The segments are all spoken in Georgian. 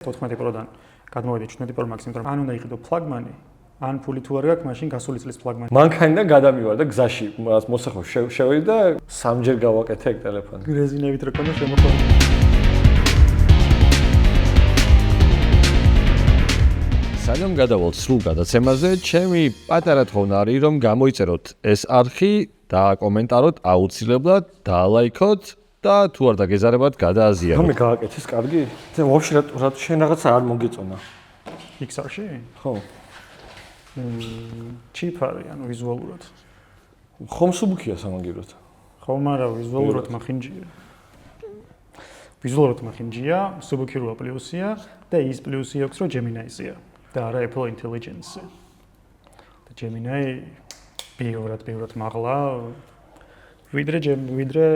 14%-დან გადმოვედი 17 Pro Max-ით, რომ ან უნდა იყიდო ფლაგმანი, ან ფული თუ არ გაქვს, მაშინ გასული წლის ფლაგმანი. მანქანიდან გადამივარ და გზაში მოსახო შევედი და სამჯერ გავაკეთე ეგ ტელეფონი. რეზინებით რო ქონდა შემოხვალე. სანამ გადავალთ სრულ გადაცემაზე, ჩემი პატარა თხოვნა არის, რომ გამოიწეროთ ეს არხი, დააკომენტაროთ აუცილებლად, დაალაიქოთ და თუ არ დაგეზარებათ, გადააზიაროთ. რომ გააკეთეს კარგი? და ვაფშე რა შენ რაღაცა არ მოგეწონა. XR-ში? ხო. ჩიპ არის, ანუ ვიზუალურად. ხომ სუბუქია სამაგიეროდ. ხო, მაგრამ ვიზუალურად მახინჯია. ვიზუალურად მახინჯია, სუბუქი როა პლუსია და ის პლუსი აქვს, რომ Gemini-ია და არა Apple Intelligence. და Gemini ბევრად მაღლა. ვიდრე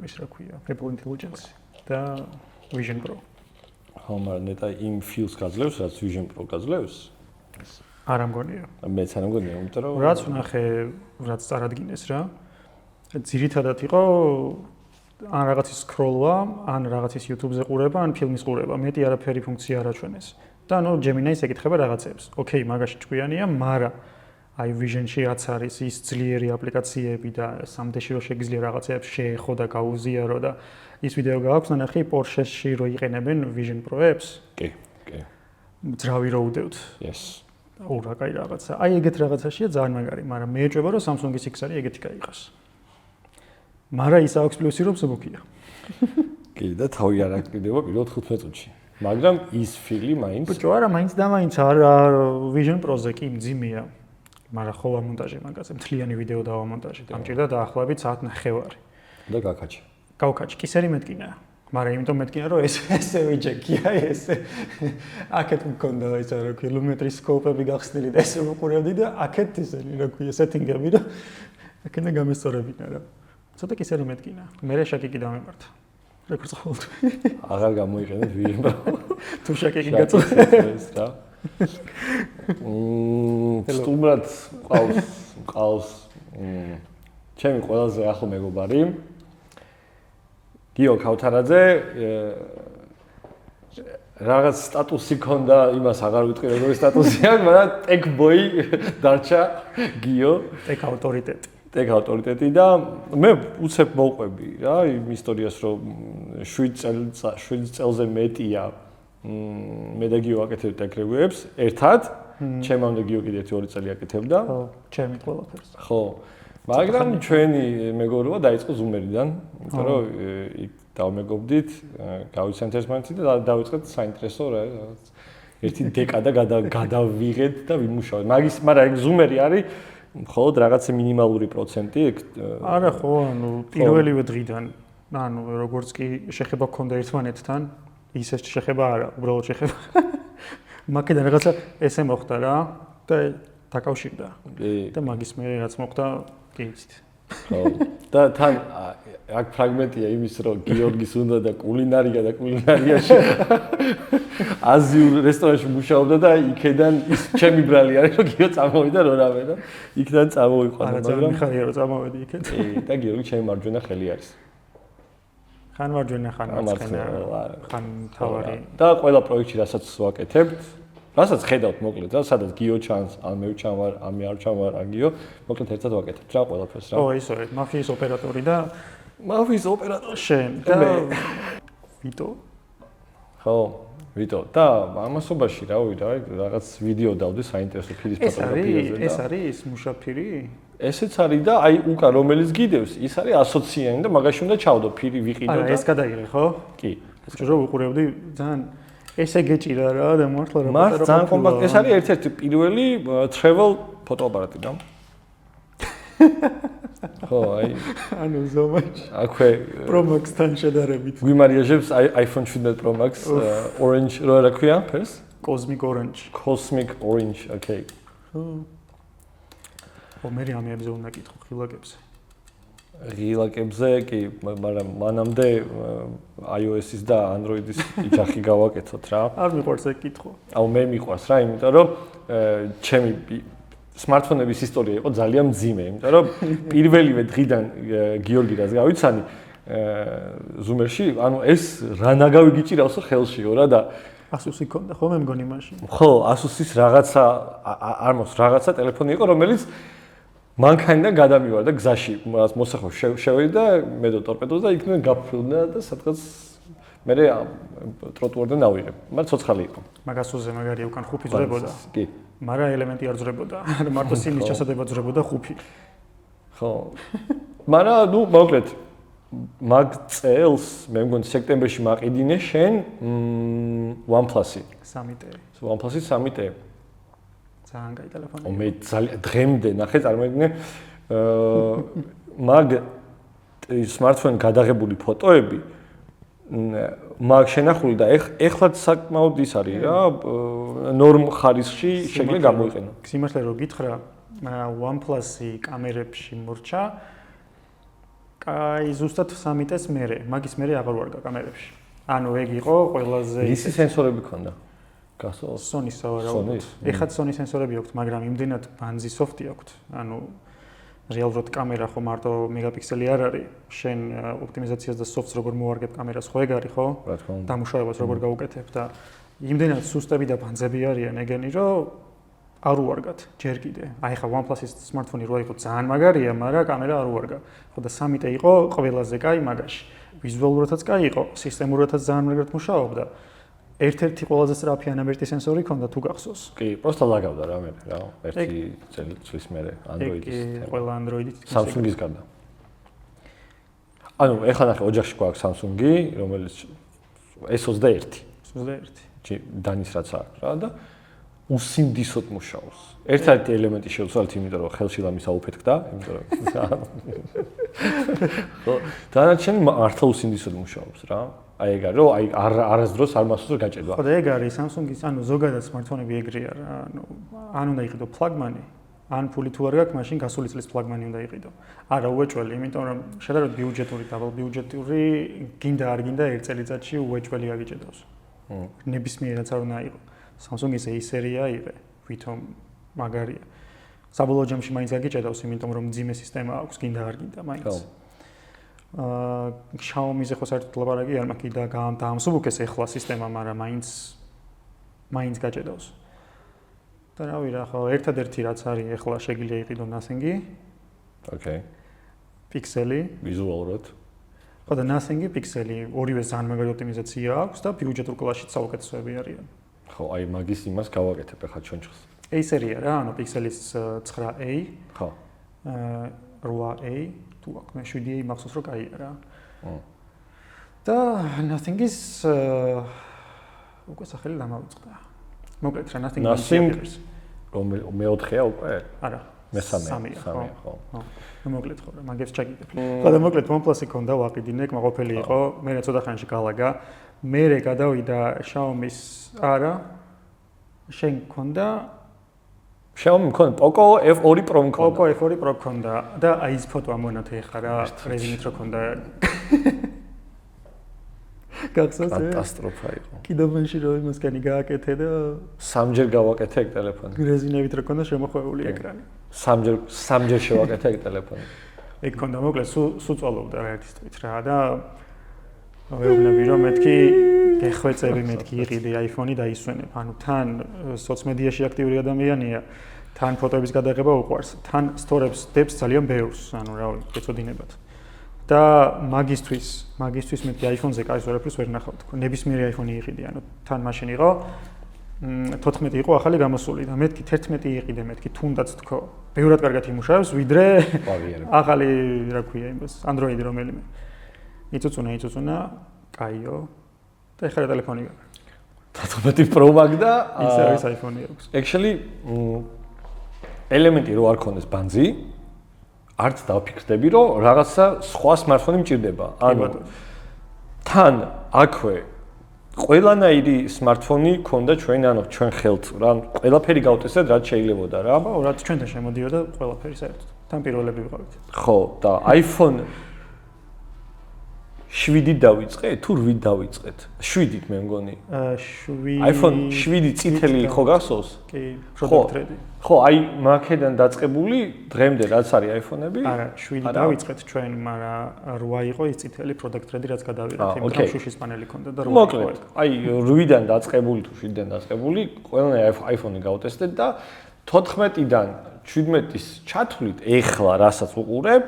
ის რა ქვია, Apple Intelligence და Vision Pro. ხო, მაგრამ ნეტა იმ feels გაძლევს, რაც Vision Pro გაძლევს. არ ამგონია. მეც არ ამგონია, იმიტომ რომ რაც ვნახე, რაც წარადგინეს რა. ძირითადად იყო ან რაღაცის scroll-ვა, ან რაღაცის YouTube-ზე ყურება, ან ფილმის ყურება. მეტი არაფერი ფუნქცია არ აჩვენეს. და ნუ Gemini-ს ეკითხება რაღაცებს. ოკეი, მაგაში ჭკვიანია, მაგრამ აი Vision-ში რაც არის ის ძლიერი აპლიკაციები და სამდეში რო შეგიძლია რაღაცებს შეეხო და გაუზიარო და ის ვიდეო გააქვს ნახე Porsche-ში რო იყენებენ Vision Pro-ებს. კი. ძრავი რო უდევთ. Yes. რა კაი რაღაცა. აი ეგეთ რაღაცაშია ძალიან მაგარი, მაგრამ მე ეჭვება რომ Samsung-ის XR-ი ეგეთი გაიყოს. მაგრამ ის აქვს პლუსი რომ სუბუქია. კი და თავი არ აქტივდება პირველ 15 წუთში. მაგრამ ის ფილი მაინც ბიჭო არა მაინც და მაინც არა Vision Pro-ზე კი მძიმეა. მაგრამ ხო ამონტაჟი მაგაზე მთლიანი ვიდეო დავამონტაჟე. დამჭირდა დაახლოებით საათ ნახევარი. და გაკაჩი. გავკაჩი, კისერი მეტკინა. მაგრამ იმიტომ მეტკინა რომ ესე ვიჯეკია ესე. აქეთ მქონდა ის რა კილომეტრის სკოპები გახსნილი და ესე ვუყურებდი და აქეთ ისენი რა ქვია სეტინგები და აქენა გამესწორებინა რა. ცოტა კისერი მეტკინა. მე შაკიკი დამემართა. როგორც ხოლმე. აღარ გამოიყენეთ Vision Pro. თუ შაკიკი გაწოდეს რა. სტუმრად ყავს ჩემი ყველაზე ახლო მეგობარი გიო ქავთარაძე რაღაც სტატუსი ქონდა იმას აღარ ვიტყვი როგორი სტატუსი აქვს მაგრამ ტექ ბოი დარჩა გიო ტექ ავტორიტეტი და მე უცებ მოვყვები რა იმ ისტორიას რომ 7 წელზე მეტია მე და გიო აკეთებთ ეგ რეგვიებს ერთად ჩემამდე გიო კიდე 2 წელი აკეთებდა ხო ჩემი ყველაფერს ხო მაგრამ ჩვენი მეგობრობა დაიწყო ზუმერიდან იმიტომ რომ იქ დავმეგობდით გავიცანთ ერთმანეთი და დავიწყეთ საინტერესო რა ერთი დეკადა გადავიღეთ და ვიმუშავეთ მაგრამ ეგ ზუმერი არის მხოლოდ რაღაცა მინიმალური პროცენტი ეგ არა ხო ანუ პირველივე დღიდან ანუ როგორც კი შეხება გქონდა ერთმანეთთან ისე შეხება არა, უბრალოდ შეხება. მაკედან რაღაცა ესე მოხდა რა და დაკავშირდა. და მაგის მე რაც მოხდა, კი იცით. ხო. და თან აქ ფრაგმენტია იმის რომ გიორგის უნდა და კულინარიაში აზიურ რესტორანში მუშაობდა და იქიდან ის ჩემი ბრალი არის რომ გიო წამოვიდა რო რამე და იქიდან წამოვიყვანა მაგრამ მიხარია რომ წამოვედი იქეთ. კი და გიორგი ჩემი მარჯვენა ხელი არის. ხან მარჯვენა ხან მარცხენა ხან თავარი და ყველა პროექტში რასაც ვაკეთებთ რასაც ხედავთ მოკლედ რა სადაც გიო ჩანს ან მე ვჩამარ ან მე არ ჩამარ ან გიო მოკლედ ერთად ვაკეთებთ რა ყველაფერს რა ო ისო მაფიის ოპერატორი და მაფიის ოპერატორი შენ და ვიტო ხო ვიტო და ამასობაში რავი რა რაღაც ვიდეო დავდი საინტერესო ფილის ფოტოგრაფიაზე და ეს არის მუშაფირი ესეც არის და აი უკან რომელიც გიდევს ის არის ასოციანი და მაგაში უნდა ჩავდო ფირი ვიყიდო და ეს გადაიღე ხო? კი ეს რო ვუყურებდი ძალიან ესე გეჭირა რა და მართლა რა პატარა ძალიან კომპაქტ ეს არის ერთ-ერთი პირველი travel ფოტოაპარატი და ხო აი ანუ ზომაში აქვე Pro Max-თან შედარებით გვიმარიაჟებს iPhone 17 Pro Max orange რა ქვია ფერს Cosmic Orange okay მე ამებზე უნდა კითხო ღილაკებზე კი მაგრამ მანამდე iOS-ის და Android-ის იჯახი გავაკეთოთ რა არ მიყვარს ეგ კითხვა აუ მე მიყვარს რა იმიტომ რომ ჩემი smartphone-ების ისტორია იყო ძალიან მძიმე იმიტომ რომ პირველივე დღიდან გიორგი რაც გავიცანი ზუმერში ანუ ეს რა ნაგავი გიჭირავსო ხელშიო რა და Asus-ი ქონდა ხო მე მგონი მაშინ. ხო, Asus-ის რაღაცა არ მოს რაღაცა ტელეფონი იყო, რომელიც მანქანიდან გადამივარდა გზაში, მოსახლე შევიდა მე და ტორპედოზე და იქნებ გაფრინდა და სადღაც მე ტროტუარიდან დავიღებ. მაგრამ ცოცხალი იყო. მაგ Asus-ზე მაგარია უკან ხუფი ძრებოდა. კი. მაგრამ ელემენტი არ ძრებოდა. მარტო სიმის ჩასადება ძრებოდა ხუფი. ხო. მაგრამ ნუ მოკლედ მაგ წელს მე მგონი სექტემბერში მაყიდინე შენ OnePlus-ი. 3T. OnePlus-ი 3T. ძალიან კაი ტელეფონი. მე ძალიან დღემდე ნახე წარმოიდგინე მაგ smartphone გადაღებული ფოტოები მაგ შენახული და ეხლაც საკმაოდ ის არის რა ნორმ ხარისხში შეიძლება გამოიყენო. სიმართლე რომ გითხრა OnePlus-ი კამერებში მორჩა კაი ზუსტად 3T-ს მერე, მაგის მერე აღარ ვარგა კამერებში. ანუ ეგ იყო ყველაზე ისი სენსორები ქონდა? გასულ Sony-ს ვარაუდობთ. ეხლა Sony სენსორები აქვს, მაგრამ იმდენად ბანზი სოფტი აქვს. ანუ რეალურად კამერა ხო მარტო მეგაპიქსელი არ არის. შენ ოპტიმიზაციას და სოფტს როგორ მოვარგებ კამერას ხო ეგ არის ხო? რა თქმა უნდა. დამუშავებას როგორ გავუკეთებ და იმდენად სუსტები და ბანზები არიან ეგენი, რომ არ უვარგათ ჯერ კიდე. აი ხა OnePlus-ის smartphone-ი რო იყო ძალიან მაგარია, მაგრამ კამერა არ უვარგა. ხო და 3T იყო ყველაზე კაი მაგაში. ვიზუალურადაც კაი იყო, სისტემურადაც ძალიან მაგრად მუშაობდა. ერთ-ერთი ყველაზე სწრაფი ანაბერტი სენსორი ქონდა თუ გახსოვს. კი, პროსტა ლაგავდა რა მე რა, ერთი წლის მერე Android-ის. ყველა Android-ით Samsung-ის გარდა. ანუ ეხლა ნახე ოჯახში გვაქვს Samsung-ი, რომელიც S21. 21. დანის რაც აქვს რა და უსინდისოდ მუშაობს. ერთ-ერთი ელემენტი შეუცვალთ, იმიტომ რომ ხელში ლამის აუფეთქდა, იმიტომ რომ ხო, დანარჩენი მართლა უსინდისოდ მუშაობს რა. აი ეგ არის, რომ აი არასდროს არ მასწავლოს გაჭედვა. ხო და ეგ არის Samsung-ის, ანუ ზოგადად smartphone-ები ეგრეა რა, ანუ უნდა იყიდო ფლაგმანი, ან ფული თუ არ გაქვს, მაშინ გასული წლის ფლაგმანი უნდა იყიდო. არა უეჭველი, იმიტომ რომ შედარებით ბიუჯეტური, დაბალ ბიუჯეტური, გინდა არ გინდა ერთ წელიწადში უეჭველი აგიჭედავს. ნებისმიერად არ უნდა იყოს. Samsung-ის A სერია იღე, ვითომ მაგარია. საბოლოო ჯამში მაინც აგიჭედავს, იმიტომ რომ მძიმე სისტემა აქვს, გინდა არ გინდა მაინც. Xiaomi-ზე ხო საერთოდ ლაპარაკი არ მაქვს და დაამსუბუქეს ეხლა სისტემა, მაგრამ მაინც გაჭედავს. და რავი რა, ხო ერთადერთი რაც არის ეხლა შეგიძლია იყიდო Nothing-ი. ოკეი. Pixel-ი. ვიზუალურად. ხო და Nothing-ი, Pixel-ი, ორივე ძალიან მაგარი ოპტიმიზაცია აქვს და ბიუჯეტურ კლასშიც საუკეთესოები არიან. ხო, აი მაგის იმას გავაკეთებ ახლა ჩონჩხს. A სერია რა, ანუ Pixel-ის 9A. ხო. 8A თუ აქვს, მე 7A მახსოვს რომ კაია რა. და Nothing-ის უკვე სახელი დამავიწყდა. მოკლედ რა Nothing-ის რომ მე-4-ია უკვე? არა. მე-3-ია, ხო. ხო. მოკლედ ხო რა, მაგებს ჩაგიდებ. ხო და მოკლედ OnePlus-ი ქონდა ვაყიდინე, კმაყოფილი იყო, მე ცოტა ხანში გალაგა. მერე გადავიდა Xiaomi-ის არა. შენ ქონდა Xiaomi მქონდა Poco F2 Pro მქონდა. Poco F2 Pro ქონდა და აი ეს ფოტო ამონათე ხა რა, რეზინით რო ქონდა. გახსოვს? კატასტროფა იყო. კიდობენში რო იმასკენი გააკეთე და სამჯერ გავაკეთე ეგ ტელეფონი. რეზინებით რო ქონდა შემოხვეული ეკრანი. სამჯერ შევაკეთე ეგ ტელეფონი. ეგ ქონდა მოკლედ სულ წვალობდა რა ერთის თვით რა და ვეუბნები რომ მეთქი გეხვეწები მეთქი იყიდე iPhone-ი და ისვენებ. ანუ თან სოციმედიაში აქტიური ადამიანია, თან ფოტოების გადაღება უყვარს, თან სტორებს დებს ძალიან ბევრს, ანუ რავი, გეწოდინებათ. და მაგისტვის მეთქი iPhone-ზე კაის ვერაფერს ვერ ნახავ თქო. ნებისმიერი iPhone-ი იყიდე, ანუ თან მაშინ იყო 14 იყო ახალი გამოსული და მეთქი 11 იყიდე მეთქი თუნდაც თქო. ბევრად კარგად იმუშავებს, ვიდრე ახალი რა ქვია იმას, Android-ი რომელიმე. იწუწუნა, კაიო. და ეხლა ტელეფონი გაქვს. 14 Pro Max და ის არის iPhone-ი აქვს. Actually ელემენტი რო არ ქონდეს ბანზი, არც დავფიქრდები, რომ რაღაცა სხვა smartphone-ი მჭირდება. ანუ თან აქვე ყველანაირი smartphone-ი ქონდა ჩვენ ხელთ, რა ყველაფერი გავტესეთ, რაც შეიძლებოდა რა. ხო, რაც ჩვენთან შემოდიოდა ყველაფერი საერთოდ. თან პირველები ვიყავით. ხო, და iPhone 7-ით დავიწყე თუ 8-ით დავიწყეთ? 7-ით მე მგონი. 7 iPhone 7 წითელი იყო გახსოვს? კი, product ready. ხო, აი მაქედან დაწყებული დღემდე რაც არის iPhone-ები? არა, 7 დავიწყეთ ჩვენ, მაგრამ 8 იყო ის წითელი product ready რაც გადავიღეთ, იმიტომ შუშის პანელი ქონდა და 8 იყო. მოკლედ, აი 8-დან დაწყებული თუ 7-დან დაწყებული, ყველანაირი iPhone-ი გავტესტეთ და 14-დან 17-ის ჩათვლით, ეხლა რასაც უყურებ,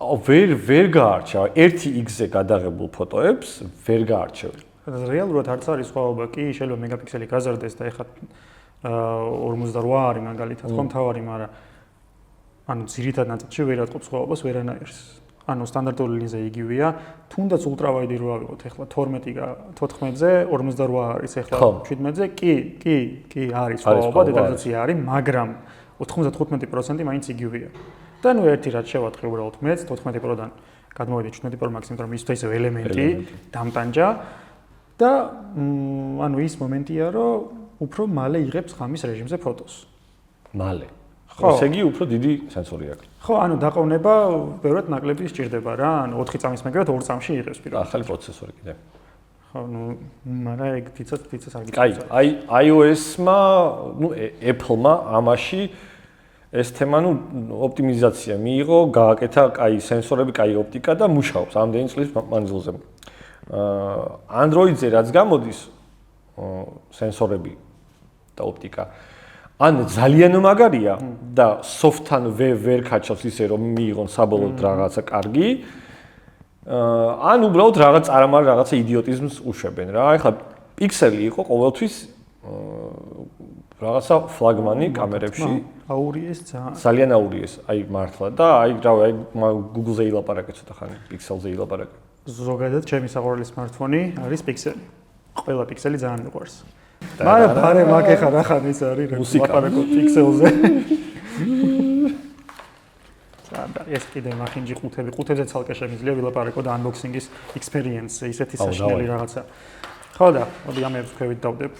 ვერ გაარჩევ 1x-ზე გადაღებულ ფოტოებს, ვერ გაარჩევ. რეალურად არც არის სხვაობა, კი, შეიძლება მეგაპიქსელი გაზარდეს და ეხლა 48 არის მაგალითად, ხომ თავარი, მაგრამ ანუ ძირითად ნაწილში ვერ ატყობს სხვაობას ვერანაირს. ანუ სტანდარტული ლინზა იგივეა, თუნდაც ultrawide რო ავიღოთ, ეხლა 14-ზე 48 არის, ეხლა 17-ზე კი არის სხვაობა, დეტალიზაცია არის, მაგრამ 95% მაინც იგივეა. და ნუ ერთი რაც შევატყე უბრალოდ მეც 14 პროდან გადმოვედი 17 პრო მაქსიმ, მაგრამ ის ისევ ელემენტი დამტანჯა და ანუ ის მომენტია, რომ უფრო მალე იღებს ღამის რეჟიმზე ფოტოს. მალე. ესე იგი უფრო დიდი სენსორი აქვს. ხო, ანუ დაყოვნება ბევრად ნაკლები სჭირდება რა, ანუ 4 წამის მეგრად 2 წამში იღებს პირველად. ახალი პროცესორი კიდე. ხო, ნუ მაგრამ ეგ თითქოს არ გიწევს. აი iOS-მა, ნუ Apple-მა ამაში ეს თემა ნუ ოპტიმიზაცია მიიღო, გააკეთა კაი სენსორები, კაი ოპტიკა და მუშაობს ამდენი წლის მანძილზე. Android-ზე რაც გამოდის სენსორები და ოპტიკა ან ძალიან მაგარია და soft-თან ვერ ქაჩავს ისე რომ მიიღონ საბოლოოდ რაღაცა კარგი. ან უბრალოდ რაღაც არამარ რაღაცა იდიოტიზმს უშვებენ რა. ეხლა Pixel-ი იყო ყოველთვის რაღაცა ფლაგმანი კამერებში. აურიეს ძალიან აურიეს, აი მართლა და აი რავი, აი Google-ზე ილაპარაკე ცოტა ხანი, Pixel-ზე ილაპარაკე. ზოგადად ჩემი საყვარელი smartphone-ი არის Pixel-ი. ყველა Pixel-ი ძალიან მიყვარს. მაგრამ ბარე მაგ ეხა რა ხან ის არის ლაპარაკო Pixel-ზე. და ეს კიდე მახინჯი ყუთებზე ცალკე შემიძლია ვილაპარაკო და unboxing-ის experience-ზე ისეთი საშინელი რაღაცა. ხო და მოდი ამებს ვქევით დავდებ.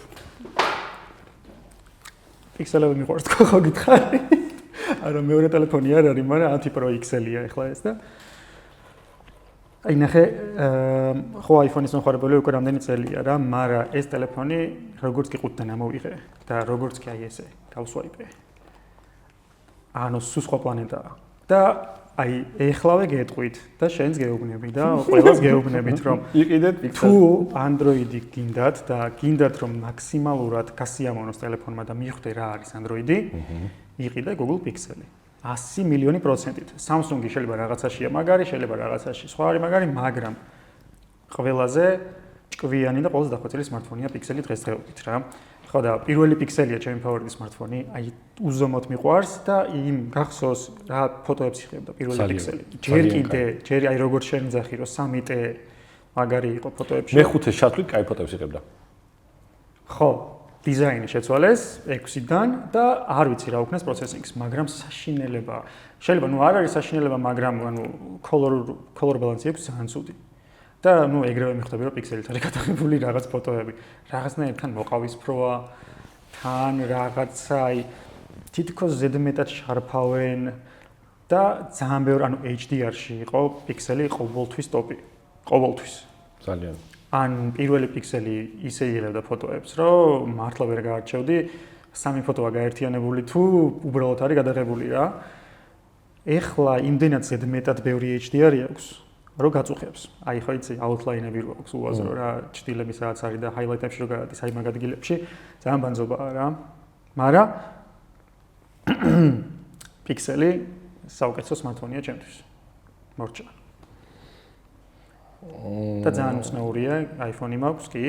Pixel-ები მიყვარს თქო ხო გითხარი? არა მეორე ტელეფონი არ არის, მაგრამ 10 Pro XL-ია ახლა ეს და აი ნახე, ხო iPhone-ის მოხარებელი უკვე რამდენი წელია რა, მაგრამ ეს ტელეფონი როგორც კი ყუთთან ამოვიღე და როგორც კი აი ესე დავსვაიპე. ანუ სულ სხვა პლანეტაა. და აი ეხლავე გეტყვით და შენს გეუბნები და ყველას გეუბნებით რომ იყიდეთ Pixel. თუ Android-ი გინდათ და გინდათ რომ მაქსიმალურად გასიამოვნოს ტელეფონმა და მიხვდე რა არის Android-ი, იყიდე Google Pixel-ი. 100 მილიონი პროცენტით. Samsung-ი შეიძლება რაღაცაშია მაგარი, შეიძლება რაღაცაში სხვა არის მაგარი, მაგრამ ყველაზე ჭკვიანი და ყველაზე დახვეწილი smartphone-ია Pixel-ი დღესდღეობით რა. ხო და პირველი Pixel-ია ჩემი ფავორიტი smartphone-ი, აი უზომოდ მიყვარს და იმ გახსოვს რა ფოტოებს იღებდა პირველი Pixel-ი. ჯერ აი როგორც შენძახი რომ 3T მაგარი იყო ფოტოებში. მე-5-ე ჩათვლით კაი ფოტოებს იღებდა. ხო, დიზაინი შეცვალეს 6-დან და არ ვიცი რა უქნეს პროცესინგს, მაგრამ საშინელება. შეიძლება ნუ არ არის საშინელება, მაგრამ ანუ color balance-ი აქვს ძალიან ცუდი. და ნუ ეგრევე მიხვდები რომ Pixel-ით არის გადაღებული რაღაც ფოტოები. რაღაცნაირად მოყავისფროა, თან რაღაცა აი თითქოს ზედმეტად შარფავენ და ძალიან ბევრი ანუ HDR-ში იყო Pixel-ი ყოველთვის ტოპი. ყოველთვის. ძალიან. ან პირველი Pixel-ი ისე იღებდა ფოტოებს, რომ მართლა ვერ გაარჩევდი, სამი ფოტოა გაერთიანებული თუ უბრალოდ არის გადაღებული რა. ეხლა იმდენად ზედმეტად ბევრი HDR-ი აქვს. რო გაწუხებს. აი ხო იცი, outline-ები რო აქვს უაზრო რა, ჭრილები სადაც არის და highlight-ებში რო გადადის აი მაგ ადგილებში, ძალიან ბანძობაა რა. მაგრამ Pixel-ი საუკეთესო smartphone-ია ჩემთვის. მორჩა. და ძალიან უცნაურია, iPhone-ი მაქვს კი.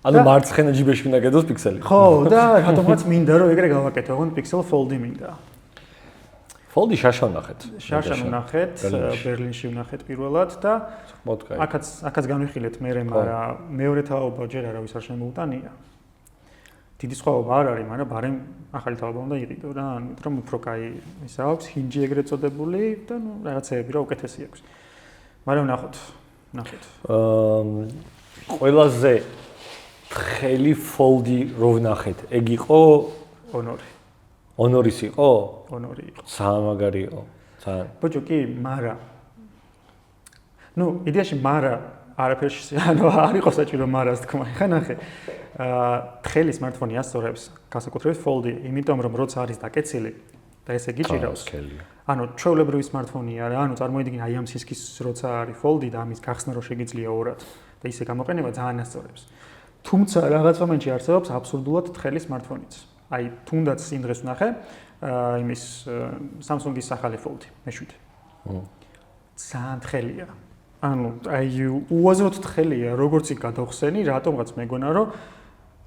ანუ მარცხენა ჯიბეში უნდა გედოს Pixel-ი. ხო, და რატომაც მინდა რომ ეგრე გავაკეთო, ოღონდ Pixel Fold-ი მინდა. Fold-ი შარშან ვნახეთ. შარშან ვნახეთ, ბერლინში ვნახეთ პირველად და აქაც განვიხილეთ მერე, მაგრამ მეორე თაობა ჯერ არავის არ შემოუტანია. დიდი სხვაობა არ არის, მაგრამ ბარემ ახალი თაობა უნდა იყიდო რა, ამიტომ რომ უფრო კაი ის აქვს, ჰინჯი ეგრეთ წოდებული და ნუ რაღაცეები რა უკეთესი აქვს. მაგრამ ვნახოთ. ყველაზე თხელი Fold-ი რო ვნახეთ, ეგ იყო Honor-ის იყო? Honor-ი იყო. ძალიან მაგარი იყო. ძალიან. ბოჭო კი, მაგრამ ნუ იდეაში მარა არაფერში ანუ არ იყო საჭირო მარას თქმა. ხა ნახე. თხელი smartphone-ი ასწორებს განსაკუთრებით fold-ი, იმიტომ რომ როცა არის დაკეცილი და ესე გიჭირავს. ანუ ჩვეულებრივი smartphone-ია რა, ანუ წარმოიდგინე აი ამ სისქის როცა არის fold-ი და ამის გახსნა რო შეგიძლია ორად და ისე გამოყენება ძალიან ასწორებს. თუმცა რაღაც მომენტში არსებობს აბსურდულად თხელი smartphone-იც. აი თუნდაც იმ დღეს ვნახე იმის Samsung-ის ახალი fold-ი, მე-7. ძალიან თხელია. ანუ აი უაზროდ თხელია, როგორც იქ გადავხსენი, რატომღაც მეგონა რომ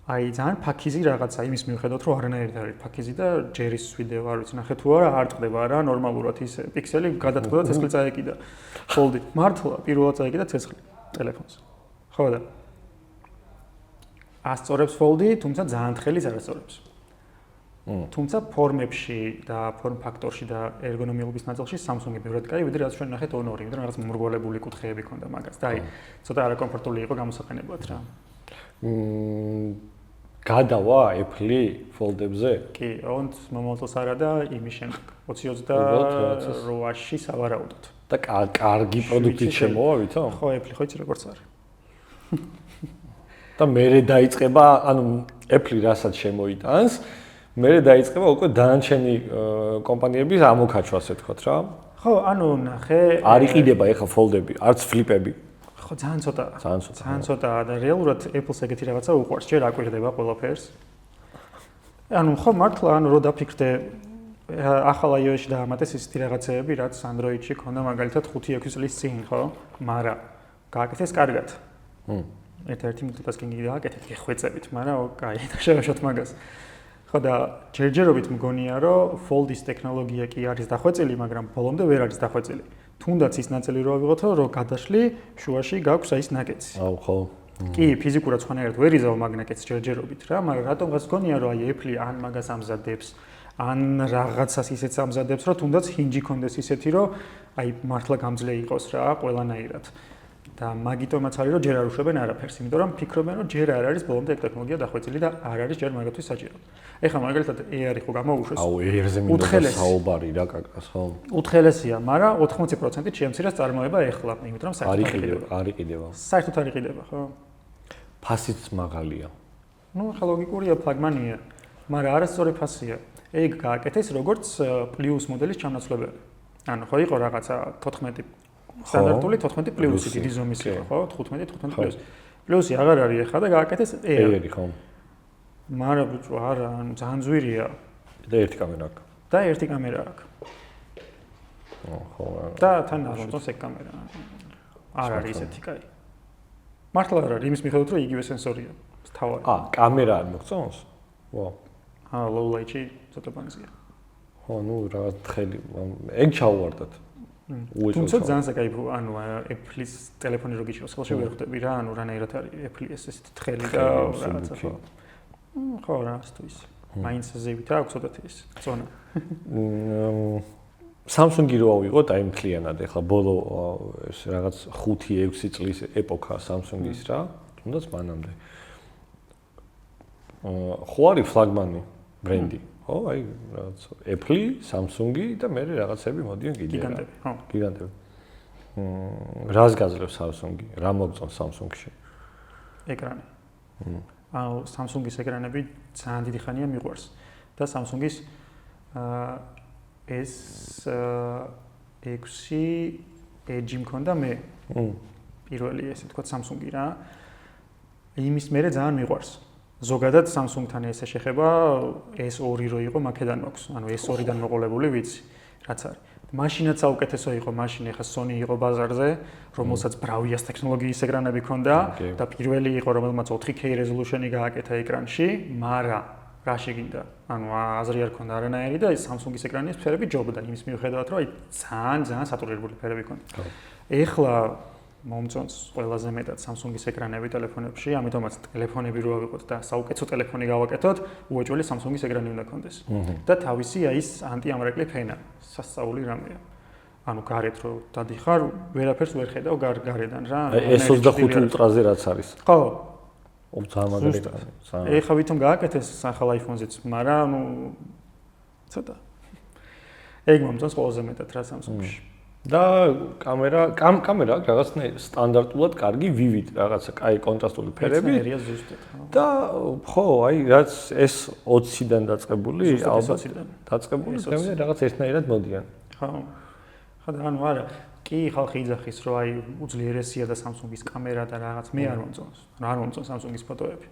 აი ძალიან ფაქიზი რაღაცა იმის მიუხედავად რომ არანაირად არის ფაქიზი და ჯერის ვიდეო არ ვიცი ნახე თუ არა არ ტყდება რა ნორმალურად ის პიქსელი გადატყდა და ცეცხლი წაეკიდა fold-ი მართლა პირველად წაეკიდა ცეცხლი ტელეფონს ხო და ასწორებს fold-ი თუმცა ძალიან თხელის არ ასწორებს თუმცა ფორმებში და ფორმ ფაქტორში და ერგონომიობის ნაწილში Samsung-ი ბევრად კაი ვიდრე რაც ჩვენ ნახეთ Honor-ი იმიტომ რაღაც მომრგვალებული კუთხეები ქონდა მაგას და აი ცოტა არაკომფორტული იყო გამოსაყენებლად რა გადავა Apple-ი fold-ებზე? კი, ოღონდ მომავალს არა და იმის შემდეგ 2028-ში სავარაუდოდ. და კარგი პროდუქტით შემოვა ვითომ? ხო, Apple ხო იცი როგორც არის. და მერე დაიწყება, ანუ Apple რასაც შემოიტანს, მერე დაიწყება უკვე დანარჩენი კომპანიების ამოქაჩვა, ასე ვთქვათ რა. ხო, ანუ ნახე, არ იყიდება ეხა fold-ები, არც flip-ები. ხო, ძალიან ცოტა. ძალიან ცოტა და რეალურად Apple-ს ეგეთი რაღაცა უყვარს, ჯერ აკვირდება ყველაფერს. ანუ ხო მართლა, ანუ რო დაფიქრდე ახალ iOS-ში დაამატეს ისეთი რაღაცეები, რაც Android-ში ქონდა მაგალითად 5-6 წლის წინ, ხო? მაგრამ გააკეთეს კარგად. ერთ-ერთი multitasking-ი გააკეთეთ გეხვეწებით, მაგრამ კაი, შევაშოთ მაგას. ხო და ჯერჯერობით მგონია, რომ Fold-ის ტექნოლოგია კი არის დახვეწილი, მაგრამ ბოლომდე ვერ არის დახვეწილი. თუნდაც ის ნაწილი რო ავიღოთო, რომ გადაშლი შუაში გაქვს აი ეს ნაკეცი. აუ ხო. კი, ფიზიკურად სხვანაირად ვერ იზავ მაგ ნაკეცს ჯერჯერობით რა, მაგრამ რატომღაც გონია, რომ აი Apple ან მაგას ამზადებს, ან რაღაცას ისეც ამზადებს, რომ თუნდაც ჰინჯი კონდეს ისეთი, რომ აი მართლა გამძლე იყოს რა, ყველანაირად. და მაგიტომაც არის, რომ ჯერ არ უშვებენ არაფერს, იმიტომ რომ ფიქრობენ, რომ ჯერ არ არის ბოლომდე ეგ ტექნოლოგია დახვეწილი და არ არის ჯერ მაგათთვის საჭირო. ეხლა მაგალითად AI-ი ხო გამოუშვეს. აუ AI-ზე მინდოდა საუბარი რა კაკას ხო. უთხელესია, მაგრამ 80%-ით შეემცირეს წარმოება ეხლა, იმიტომ რომ საერთოდ არ იყიდება. საერთოდ არ იყიდება, ხო? ფასიც მაღალია. ნუ ახლა ლოგიკურია, ფლაგმანია, მაგრამ არასწორი ფასია. ეგ გააკეთეს როგორც პლუს მოდელის ჩამონაცვლებელი. ანუ ხო იყო რაღაცა 14 სტანდარტული 14 პლუსი დიდი ზომის იყო, ხო? 15 პლუს. პლუსი აღარ არის ახლა და გააკეთეს AI-ი, ხო? მაგრამ ბიჭო, არა, ანუ ძალიან ზვირია. და ერთი კამერა აქვს. და ერთი კამერა აქვს. ხო. და თან არ მომწონს ეგ კამერა. არ არის ისეთი კაი. მართლა არ არის, იმის მიხედვით რომ იგივე სენსორია. თავარი. კამერა არ მოგწონს? ვა. low light-ი ცოტა ბანზია. ხო, ნუ რაღაც თხელი, ეგ ჩაუვარდათ. თუმცა ძალიან საკაიფო, ანუ Apple-ის ტელეფონი რო გიჩვენოს, ხელში ვერ ხვდები რა, ანუ რანაირად არის Apple-ის ესეთი თხელი და რაღაცა ხო. ხო რა, სტუის. მაინც ზევით აქვს ცოტათი ის ზონა. Samsung-ი რო ავიღოთ აი მთლიანად, ეხლა ბოლო ეს რაღაც 5-6 წლის ეპოქა Samsung-ის რა, თუნდაც მანამდე. ხო არის ფლაგმანი ბრენდი, ხო? აი რაღაც Apple, Samsung-ი და მე რაღაცები მოდიან კიდე. გიგანტები, ხო. გიგანტები. რას გაძლევს Samsung-ი? რა მოგწონს Samsung-ში? ეკრანი. ანუ Samsung-ის ეკრანები ძალიან დიდი ხანია მიყვარს და Samsung-ის ეს 6 Edge მქონდა მე. პირველი ესე თქვა Samsung-ი რა. იმის მერე ძალიან მიყვარს. ზოგადად Samsung-თან ესე შეხება S2 რო იყო მაქედან მაქვს. ანუ S2-დან მოყოლებული ვიცი, რაც არის. მაშინაც საუკეთესო იყო მაშინ, ეხა Sony იყო ბაზარზე, რომელსაც Bravia-ს ტექნოლოგიის ეკრანები ჰქონდა და პირველი იყო, რომელმაც 4K resolution-ი გააკეთა ეკრანში, მაგრამ რა შეგინდა? ანუ აზრი არ ქონდა არანაირი და ის Samsung-ის ეკრანის ფერები ჯობდა იმის მიუხედავად, რომ აი ძალიან სატურირებული ფერები ქონდა. ეხლა მომწონს ყველაზე მეტად Samsung-ის ეკრანები ტელეფონებში, ამიტომაც ტელეფონები რო ავიღოთ და საუკეთესო ტელეფონი გავაკეთოთ, უეჭველი Samsung-ის ეკრანი უნდა ქონდეს. და თავისი აი ეს ანტიამრეკლი ფენა, სასწაული რამეა. ანუ გარეთ რო დადიხარ, ვერაფერს ვერ ხედავ გარედან რა. S25 Ultra-ზე რაც არის. ხო. ძალიან მაგარი ეკრანი. ეხლა ვითომ გააკეთეს ახალ iPhone-ზეც, მაგრამ ანუ ცოტა. ეგ მომწონს ყველაზე მეტად რა Samsung-ში. და კამერა რაღაცნაირად სტანდარტულად კარგი ვივით რაღაცა კაი კონტრასტული ფერები ერთნაირია ზუსტად. და ხო, აი რაც ეს 20-დან დაწყებული, ალბათ დაწყებული, თემი რაღაც ერთნაირად მოდიან. ხო. ხო და ანუ არა, კი ხალხი იძახის, რომ აი უძლიერესია და Samsung-ის კამერა და რაღაც მე არ მომწონს. არ მომწონს Samsung-ის ფოტოები.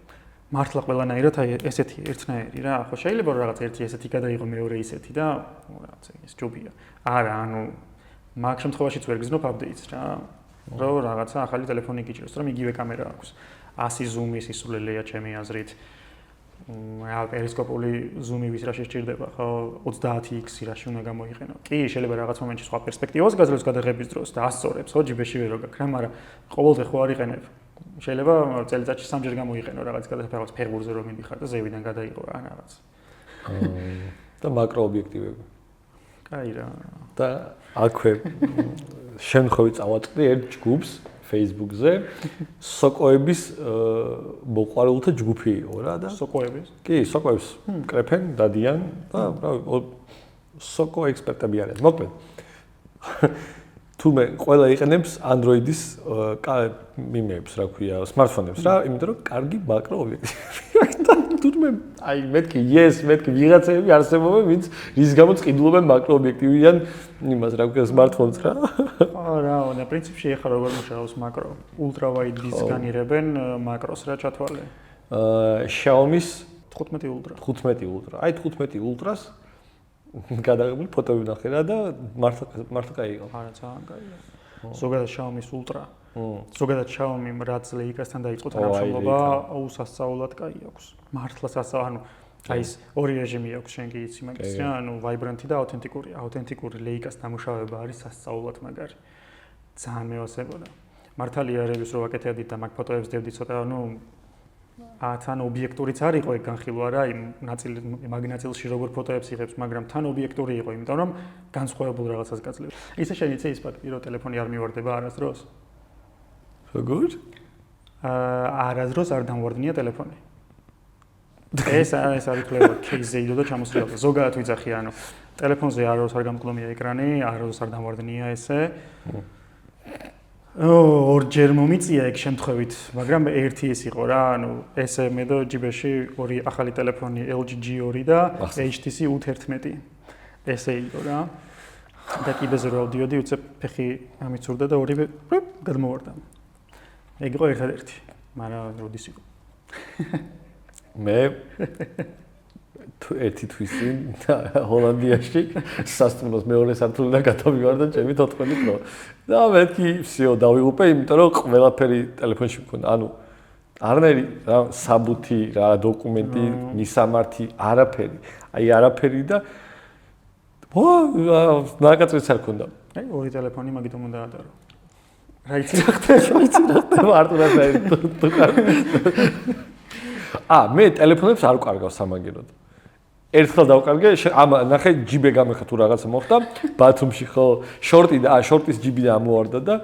მართლა ყველანაირად აი ესეთი ერთნაირი რა. ხო შეიძლება რაღაც ერთი ესეთი გადაიღო მეორე ისეთი და რაღაც ეს ჯობია. არა, ანუ მაგ შემთხვევაშიც ვერ გზნობ updates რა. რომ რაღაცა ახალი ტელეფონი გიჭიროს, რომ იგივე კამერა აქვს. 100 ზუმის ისულელია ჩემი აზრით. რა პერისკოპული ზუმი ვის რა შეჭირდება, ხო 30x-ი რაში უნდა გამოიყენო. კი, შეიძლება რაღაც მომენტში სხვა პერსპექტივას გაძლევს გადაღების დროს და ასწორებს, ხო ჯიბეში ვერ გაქრა, მაგრამ ყოველდღე ხო არ იყენებ. შეიძლება წელიწადში 3 ჯერ გამოიყენო რაღაც გადაღებას ფეხბურთზე რომ მიდიხარ და ზევიდან გადაიღო რა რაღაც. და მაკრო ობიექტივები. კაი რა. და აქვე შემთხვევით წავაწყდი ერთ ჯგუფს Facebook-ზე სოკოების მოყვარულთა ჯგუფი იყო რა და სოკოების? კი, სოკოებს კრეფენ, დადიან და რა სოკო ექსპერტები არიან. მოკლედ თუმე ყველა იყენებს Android-ის მიმეებს, რა ქვია, smartphone-ებს რა, იმიტომ რომ კარგი მაკრო ობიექტივი. თუმე აი მეთქი ვიღაცები არსებობენ, ვინც რის გამოც ყიდულობენ მაკრო ობიექტივიან იმას რა ქვია smartphone-ს რა. რა, და პრინციპში ეხლა როგორ მუშაობს მაკრო? Ultra wide-ის განირებენ მაკროს რა ჩათვალე? Xiaomi-ის 15 Ultra. 15 Ultra. აი 15 Ultra-ს გადაღებული ფოტოები ნახე რა და მართლა კაი იყო. არა, ძალიან კაია. ზოგადად Xiaomi-ის Ultra. ზოგადად Xiaomi-მ რაც ლეიკასთან დაიწყო თანამშრომლობა, უსასწაულად კაი აქვს. მართლა სასწაულ, ანუ აი ეს ორი რეჟიმი აქვს, შენ კი იცი მაგის რა, ანუ ვაიბრანტი და აუთენტიკური. აუთენტიკური ლეიკას დამუშავება არის სასწაულად მაგარი. ძალიან მევასებოდა. მართალია რევიუს რო ვაკეთებდით და მაგ ფოტოებს დევდით ცოტა, ანუ თან ობიექტურიც არ იყო ეგ განხილვა რა, მაგ ნაწილში როგორ ფოტოებს იღებს, მაგრამ თან ობიექტური იყო, იმიტომ რომ განსხვავებულ რაღაცას გაძლევს. ისე შენ იცი ის ფაქტი, რომ ტელეფონი არ მივარდება არასდროს? როგორ? არასდროს არ დამვარდნია ტელეფონი. ეს არის კლებო кейსზე იდო და ჩამოსრიალდა. ზოგადად ვიძახი, ანუ ტელეფონზე არასდროს არ გამკლომია ეკრანი, არასდროს არ დამვარდნია ესე. ორჯერ მომიწია ეგ შემთხვევით, მაგრამ ერთი ის იყო რა, ანუ ესე მე და ჯიბეში ორი ახალი ტელეფონი LG G2 და HTC U11. ესე იყო რა. და კიდეზე რო ავდიოდი, უცებ ფეხი ამიცურდა და ორივე გადმოვარდა. ეგ იყო ერთადერთი, მაგრამ როდის იყო? მე ერთი თვის წინ ჰოლანდიაში სასტუმროს მეორე სართულიდან გადავივარ და ჩემი 14 Pro. და მეთქი всё დავიღუპე, იმიტომ რომ ყველაფერი ტელეფონში მქონდა. ანუ არანაირი რა საბუთი, რა დოკუმენტი, მისამართი, არაფერი. აი არაფერი და ნაკაცრიც არ ქონდა. აი ორი ტელეფონი მაგიტომ უნდა ადარო. რა იცი რა ხდება მარტივად მე ტელეფონებს არ ვკარგავ სამაგეროდ. ერთხელ დავკარგე, ნახე ჯიბე გამეხა თუ რაღაცა მოხდა, ბათუმში ხო შორტი და შორტის ჯიბი ამოვარდა და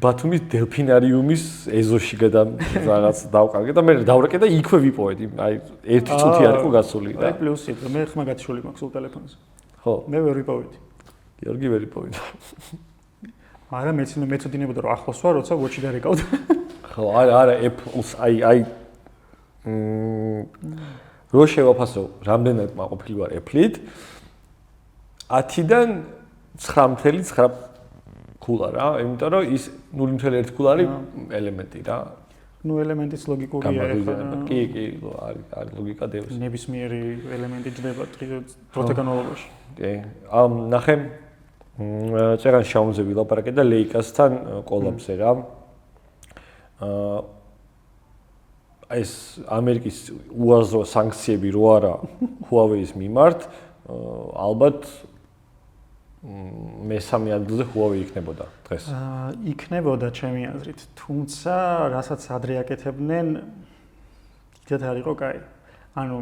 ბათუმის დელფინარიუმის ეზოში რაღაც დავკარგე და მე დავრეკე და იქვე ვიპოვეთ. აი ერთი წუთი არ იყო გასული და აი პლუსი, მე ხმა გათიშული მაქვს სულ ტელეფონზე. ხო, მე ვერ ვიპოვედი. გიორგი ვერ იპოვიდა. არა, მეცოდინებოდა რომ ახლოს ვარ, როცა watch-ი დარეკავდა. ხო, არა, Apple-ს აი რო შევაფასო, რამდენად მაყოფილი ვარ Apple-ით? 10-დან 9.9 ქულა რა, იმიტომ რომ ის 0.1 ქულა არის ელემენტი რა. ნუ ელემენტის ლოგიკურია ეხლა. კი, არის ლოგიკა დევს. ნებისმიერი ელემენტი ჯდება დროთა განმავლობაში. კი, ნახე წერან Xiaomi-ზე ვილაპარაკე და ლეიკასთან კოლაბზე რა. ეს ამერიკის უაზრო სანქციები რო არა Huawei-ის მიმართ, ალბათ მესამე ადგილზე Huawei იქნებოდა დღეს. იქნებოდა ჩემი აზრით, თუმცა რასაც ადრე აკეთებდნენ, კიდევ არ იყო კაი. ანუ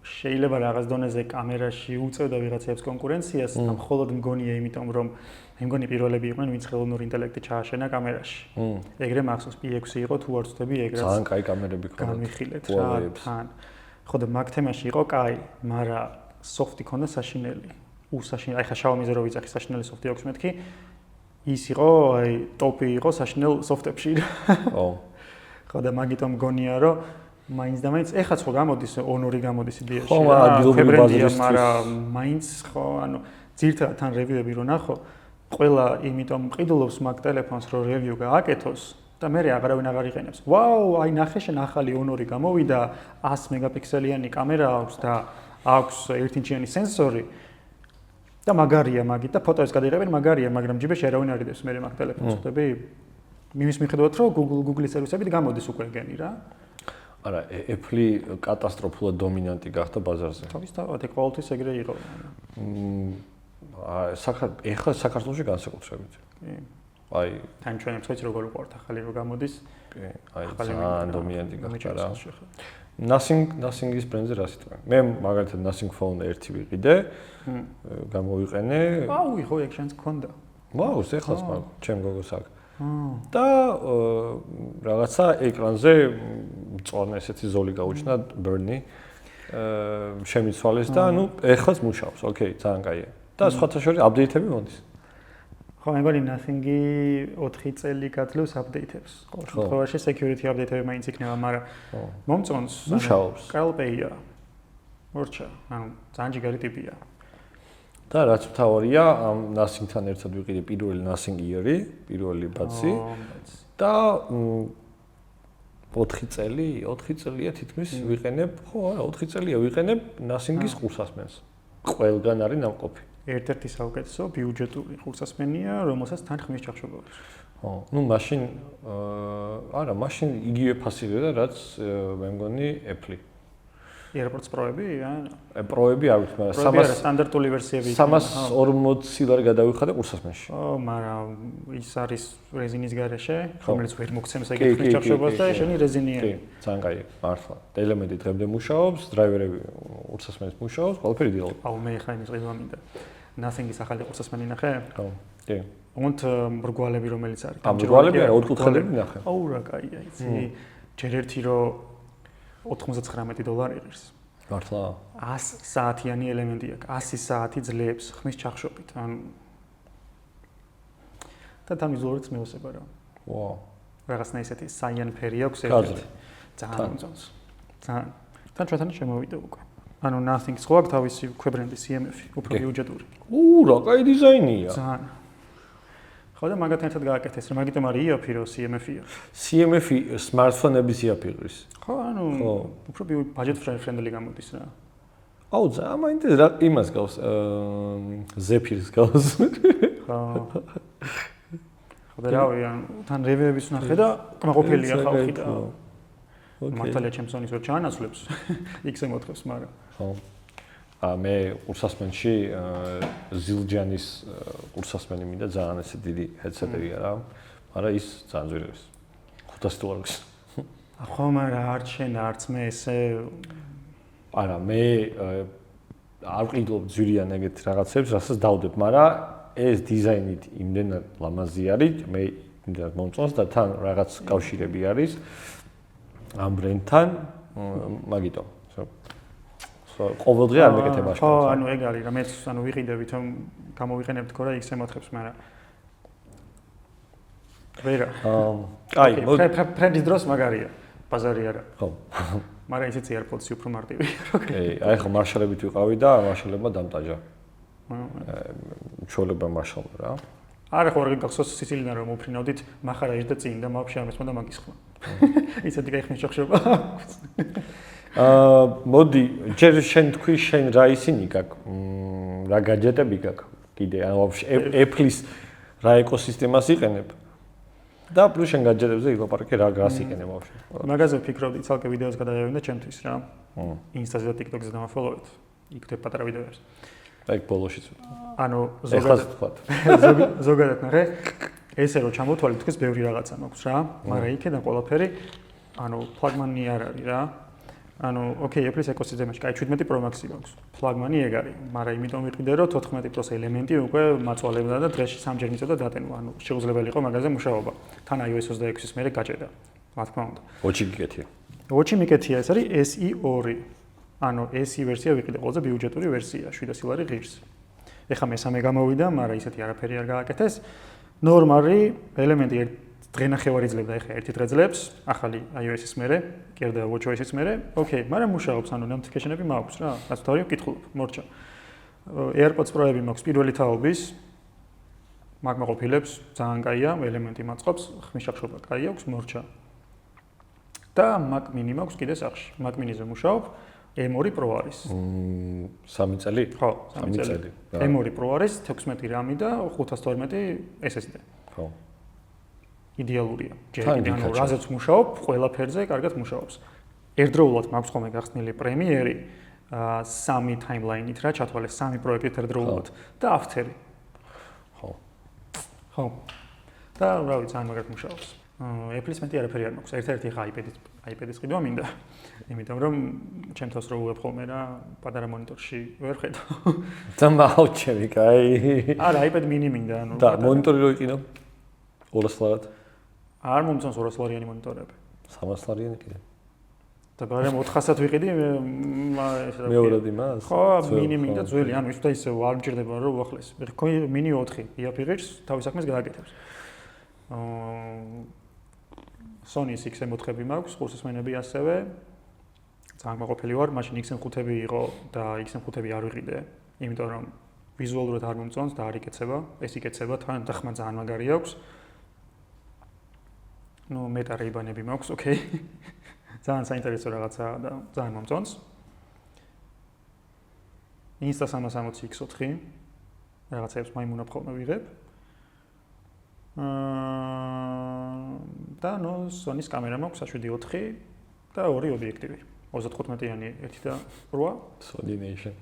შეიძლება რაღაც დონეზე კამერაში უწევდა ვიღაცებს კონკურენციას, და მხოლოდ მგონია იმიტომ რომ მე მგონი პირველები იყვნენ ვინც ხელოვნური ინტელექტი ჩააშენა კამერაში. ეგრე მახსოვს P6 იყო თუ არ ვცდები ეგრეც. ძალიან კაი კამერები ქონდა. განვიხილეთ რა თან. ხო და მაგ თემაში იყო კაი, მაგრამ სოფტი ქონდა საშინელი. უსაშინელ, აი ხა Xiaomi-ზე რო ვიძახი საშინელი სოფტი 16-კი, ის იყო, აი ტოპი იყო საშინელ სოფტებში. ო. ხო და მაგიტომ მგონია, რომ მაინც და მაინც ეხაც ხო გამოდის Honor-ი გამოდის იდეაში. ხო, ადგილობრივი ბაზრისთვის. მაგრამ მაინც ხო, ანუ ძირთადად თან რევიუები რო ნახო, ყველა იმიტომ მყიდულობს მაგ ტელეფონს რო რევიუ გააკეთოს და მე აღარავინ აღარ იყენებს. ვაუ, აი ნახე შენ ახალი Honor-ი გამოვიდა, 100 მეგაპიქსელიანი კამერა აქვს და აქვს 1-ინჩიანი სენსორი. და მაგარია მაგით და ფოტოებს გადაიღებენ მაგარია, მაგრამ ჯიბეში არავინ არ იდებს მე მაგ ტელეფონს, ხვდები? იმის მიხედვით რომ Google-ის სერვისებით გამოდის უკვე გენი რა. არა, Apple-ი კატასტროფულად დომინანტი გახდა ბაზარზე. თავისთავად ყოველთვის ეგრე იყო. ეხლა საქართველოში განსაკუთრებით. კი. აი, თან ჩვენებს ხოც როგორ უყურთ ახალი რო გამოდის. კი, აი ძალიან დომინანტი გახდა რა. ხა. Nothing-ის ბრენდზე რა სიტყვა. მე მაგალითად Nothing Phone 1 ვიყიდე. გამოვიყენე. აუ, ხო, ეგ შენს გქონდა. ვაუ, ეხლაც მაგ ჩემ გოგოს აქვს. და რაღაცა ეკრანზე მწვანე ესეთი ზოლი გაუჩნდა ბერნი. შემიცვალეს და ანუ ეხლაც მუშაობს. ოკეი, ძალიან კაია. და სხვათა შორის აპდეიტები მოდის. ხო, მე მგონი Nothing-ი 4 წელი გაძლევს აპდეიტებს. ყოველ შემთხვევაში security აპდეიტები მაინც იქნება, მაგრამ მომწონს. მუშაობს. Calpay-ა. მორჩა, ანუ ძალიან ჯიგარი ტიპია. და რაც მთავარია, ამ Nothing-თან ერთად ვიყიდე პირველი Nothing Ear-ი, პირველი ბაცი. და 4 წელია თითქმის ვიყენებ, ხო, არა, 4 წელია ვიყენებ Nothing-ის ყურსასმენს. ყველგან არის ნამყოფი. ერთ-ერთი საუკეთესო ბიუჯეტური ყურსასმენია, რომელსაც თან ხმის ჩახშობა აქვს. ხო, ну მაშინ არა, მაშინ იგივე ფასია და რაც მე მგონი Apple-ი. AirPods Pro-ები, Pro-ები არ ვიცი, მაგრამ 300 სტანდარტული ვერსიები. 340 ლარი გადავიხადე ყურსასმენში. ო, მაგრამ ის არის რეზინის გარეშე, რომელიც ვერ მოგცემს ეგეთ ხმის ჩახშობას და შენი რეზინიანი. კი, ძალიან კაი, მართლა. ელემენტი დღემდე მუშაობს, დრაივერები ყურსასმენს მუშაობს, ყველაფერი იდეალურად. აუ, მე ხა იმის ყიდვა მინდა. Nothing-ის ახალი ყურსასმენი ნახე? ხო, კი. ონთ მრგვალები რომელიც არის. მრგვალები არა, 4 კუთხეები ნახე. აუ, რა კაია, იცი. ჯერ ერთი რომ $99 ღირს. მართლა 100 საათიანი ელემენტი აქვს. 100 საათი ძლებს ხმის ჩახშობით. ანუ და თან ვიზუალურიც მეოსება რა. ვაუ. რაღაცნა ისეთი cyan ფერი აქვს ერთ-ერთი. ძალიან მომწონს. ძალიან. თან ჩვენთან შემოვიდა უკვე. ანუ Nothing-ის ხო აქვს თავისი ქვებრენდი CMF-ი, უფრო ბიუჯეტური. რა კაი დიზაინია. ძალიან. ხო და მაგათთან ერთად გააკეთეს, რომ მაგიტომ არის IAP რო CMF-ია. CMF-ი smartphone-ების IAP-ის. ხო, ანუ უფრო budget friendly გამოდის რა. აუ, ძალიან მაინტერესებს რა იმას გავს, Zephyr-ს გავს. ხო. ხო და რავი, ანუ თან რევიუების ნახე და კმაყოფილია ხალხი და მართალია ჩემსონის რო ჩაანაცვლებს, X-ზე მოთხებს, მაგრამ ხო. მე ყურსასმენში Zildjian-ის ყურსასმენი მინდა ძალიან ესე დიდი headset-ია რა. მაგრამ ის ძალიან ძვირია. $500. ხო, მაგრამ არც შენ, არც მე ესე არა, მე არ ვყიდულობ ძვირიან ეგეთ რაღაცებს, რასაც დავდებ, მაგრამ ეს დიზაინით იმდენად ლამაზი არის, მე იმდენად მომწონს და თან რაღაც კავშირები არის ამ ბრენდთან, მაგიტომ. ყოველდღე არ მეკეთება ხო, ანუ ეგ არის რა, მეც ანუ ვიყიდებით, რომ გამოვიყენებთ ხო რა X-ზე მოთხებს, მაგრამ ვერა. კაი, ფრენდის დროს მაგარია, ბაზარი არა. ხო. მაგრამ ისიც AirPods-ი უფრო მარტივი. კი, აი ხო მარშალებით ვიყავი და მარშალებმა დამტაჯა. ჩოლება მარშალ რა. არა ხო, რა გახსოვს სიცილიდან რომ უფრინავდით, מחარა ის და წინ და მაფშე ამის მომდა მაგის ხმა. ისეთი кайხმი ჩახშობა. მოდი, ჯერ შენ თქვი შენ რა ისინი გაქვს, რა гаджеტები გაქვს კიდე, ანუ Apple-ის რა ეკოსისტემას იყენებ? და პლუს შენ гаджеტებზე ილაპარაკე რა გას იყენებ ბავშვი. მაგაზე ვფიქრობდი, ცალკე ვიდეოს გადავიდნენ ჩემთვის რა. Insta-ზე და TikTok-ზე დამაფოლოვეთ. იქ თუ პატარა ვიდეოებს. აი ბოლოშიც. ანუ ზოგადად ნახე, ესე რომ ჩამოთვალე თქოს ბევრი რაღაცა მაქვს რა, მაგრამ იქიდან ყველაფერი ანუ ფლაგმანი არ არის რა. ანუ ოკეი, Apple-ის ეკოსისტემაში კაი 17 Pro Max-ი მაქვს. ფლაგმანი ეგ არის, მაგრამ იმიტომ ვიყიდე რომ 14 Pro-ს ელემენტი უკვე მაწვალებდა და დღეში სამჯერ მიწოდა დატენვა. ანუ შეუძლებელი იყო მაგაზე მუშაობა. თან iOS 26-ის მერე გაჭედა. რა თქმა უნდა. Watch მიკეთია. Watch მიკეთია, ეს არის SE2. ანუ SE ვერსია ვიყიდე, ყველაზე ბიუჯეტური ვერსია, $700 ღირს. ეხა მესამე გამოვიდა, მაგრამ ისეთი არაფერი არ გააკეთეს. ნორმალი ელემენტი დღენახევარი ძლევდა, ეხა ერთი დღე ძლებს, ახალი iOS-ის მერე, კერდა watchOS-ის მერე. ოკეი, მაგრამ მუშაობს, ანუ notification-ები მაქვს რა. რაც თავი ვკითხულობ, მორჩა. AirPods Pro-ები მაქვს პირველი თაობის. მაგ მოყოფილებს ძალიან კაია, ელემენტი მაწყობს, ხმის შახშობა კაია, აქვს მორჩა. და Mac Mini მაქვს კიდე სახში. Mac Mini-ზე მუშაობ, M2 Pro არის. 3 წელი? ხო, 3 წელი. M2 Pro არის 16 RAM და 512 SSD. ხო. იდეალურია. ანუ რაზეც მუშაობ, ყველაფერზე კარგად მუშაობს. ერთდროულად მაქვს ხოლმე გახსნილი პრემიერი, 3 timeline-ით რა ჩათვალე, 3 პროექტით ერთდროულად და After-ი. ხო. და რა ვიცი, ძალიან მაგარად მუშაობს. Apple-ის მეტი არაფერი არ მაქვს. ერთ-ერთი ხა iPad-ის ყიდვა მინდა. იმიტომ რომ ჩემთვის რო უღებ ხოლმე რა, პატარა მონიტორში ვერ ხედავ. დამაუჩები, კაი. არა, iPad mini მინდა, ანუ და მონიტორი რო იყიდო? 200 ლარად? არ მომწონს 200 ლარიანი მონიტორები. 300 ლარიანი კიდე. და ბარემ 400-ად ვიყიდი, მეორად იმას? ხო, mini მინდა ძველი, ანუ ის და ისე არ მჭირდება რომ უახლეს. ხო, mini 4 იაფიღებს, თავის საქმეს გააკეთებს. Sony XM4-ები მაქვს, ხურსისმენები ასევე. ძალიან მოყოფილი ვარ, მაშინ XM5-ები იყო და XM5-ები არ ვიყიდე, იმიტომ რომ ვიზუალურად არ მომწონს და არ იკეცება, ეს იკეცება, თან და ხმა ძალიან მაგარი აქვს. ნუ მეტა Ray-Ban-ები მაქვს, ოკეი. ძალიან საინტერესო რაღაცაა და ძალიან მომწონს. Insta360 X4 რაღაცებს მაიმუნად ხოლმე ვიღებ. და ნუ Sony-ს კამერა მაქვს 7.4 და 2 ობიექტივი. 35-იანი 1 და 8 Sony Nation.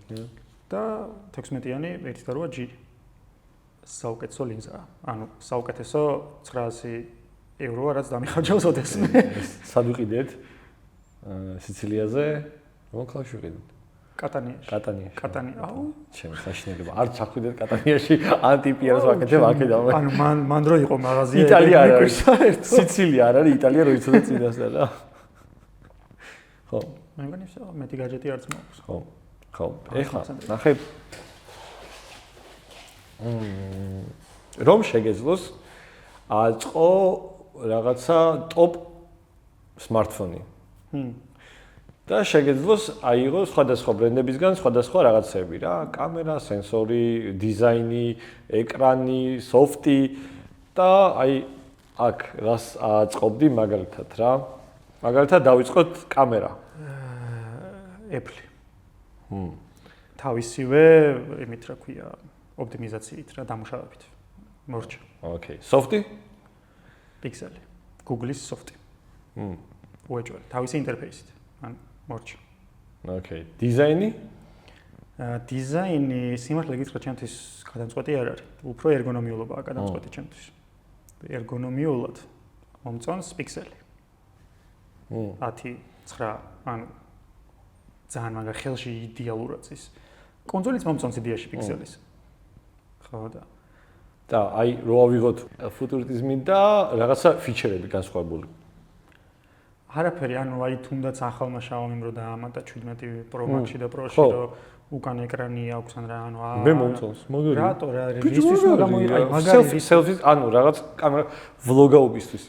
და 16-იანი 1 და 8 G. საუკეთესო ლინზაა. ანუ საუკეთესო 900 ევროა, რაც დამიხარჯავს ოდესმე. სად ვიყიდეთ? სიცილიაზე, რომ ქალაქში ვიყიდეთ? კატანიაში. აუ, ჩემი საშინელება. არ ჩახვიდეთ კატანიაში, ანტიპიარს ვაკეთებ აქედან. ანუ მან რო იყო მაღაზია იტალია არ არის. სიცილია არ არის, იტალია რო იცოდა წინასწარ რა. ხო. მე მგონი ვსა, მეტი გაჯეტი არც მაქვს. ხო. ხო. ეხლა ნახე. რომ შეგეძლოს აწყო რაღაცა ტოპ smartphone-ი. და შეგეძლოს აიღო სხვადასხვა ბრენდებისგან სხვადასხვა რაღაცები რა, კამერა, სენსორი, დიზაინი, ეკრანი, სოფტი და აი აქ რას აწყობდი მაგალითად რა. მაგალითად დავიწყოთ კამერა. Apple. თავისივე იმით რა ქვია, ოპტიმიზაციით რა, დამუშავებით. მორჩა. ოკეი. სოფტი? Pixel. Google-ის სოფტი. უეჭველი, თავისი ინტერფეისით. ან მორჩა. ოკეი. დიზაინი? დიზაინი სიმართლე გითხრათ, ჩემთვის გადამწყვეტი არ არის. უფრო ერგონომიულობაა გადამწყვეტი ჩემთვის. ერგონომიულად მომწონს Pixel-ი. 10, 9, ანუ ძალიან მაგარ ხელში იდეალურად ის. კონსოლიც მომწონს იდეაში Pixel-ის. ხო და და აი რო ავიღოთ ფუტურიზმი და რაღაცა ფიჩერები განსხვავებული. არაფერი, ანუ აი თუნდაც ახალმა Xiaomi-მ რო დაამატა 17 Pro Max-ში და Pro-ში რო უკან ეკრანი აქვს ან რა, ანუ მე მომწონს, მაგარი. რატო რა, ისთვის გამოიყო, აი მაგარი selfie, ანუ რაღაც კამერა ვლოგაობისთვის.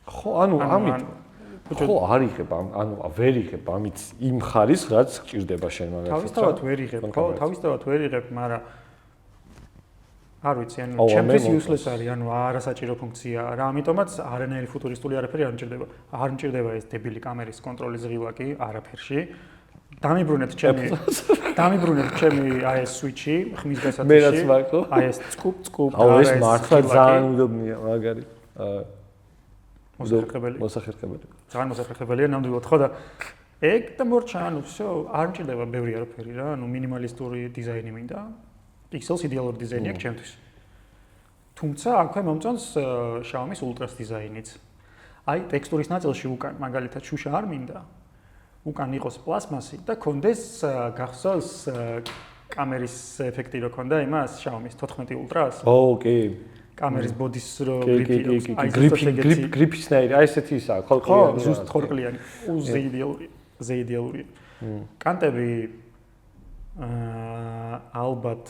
ხო, ანუ ამით ხო არ იღებ, ანუ ვერ იღებ ამით იმ ხარის, რაც გჭირდება შენ მაგალითად. თავისთავად ვერ იღებ, ხო, თავისთავად ვერ იღებ, მაგრამ არ ვიცი, ანუ ჩემთვის useless არის, ანუ არასაჭირო ფუნქციაა რა, ამიტომაც არანაირი ფუტურისტული არაფერი არ მჭირდება. არ მჭირდება ეს დებილი კამერის კონტროლის ღილაკი არაფერში. დამიბრუნეთ ჩემი აი ეს switch-ი ხმის გასათიში. მე რაც ვაკო. აი ეს წკუპ. აუ ეს მართლა ძალიან უდობნია, მაგარი. მოსახერხებელი. ძალიან მოსახერხებელია ნამდვილად, ხო და ეგ და მორჩა, ანუ всё, არ მჭირდება ბევრი არაფერი რა, ანუ მინიმალისტური დიზაინი მინდა. Pixel-ს იდეალური დიზაინი აქვს ჩემთვის. თუმცა აქვე მომწონს Xiaomi-s Ultra-s დიზაინიც. აი ტექსტურის ნაწილში უკან მაგალითად შუშა არ მინდა. უკან იყოს პლასმასი და კონდეს გახსოვს კამერის ეფექტი რო ქონდა იმას Xiaomi-s 14 Ultra-ს. ოკეი. კამერის ბოდის რო გრიფისნაირი, აი ესეთი ისაა, ხო, ზუსტ ხორკლიანი. ზეიდეალური. კანტები ალბათ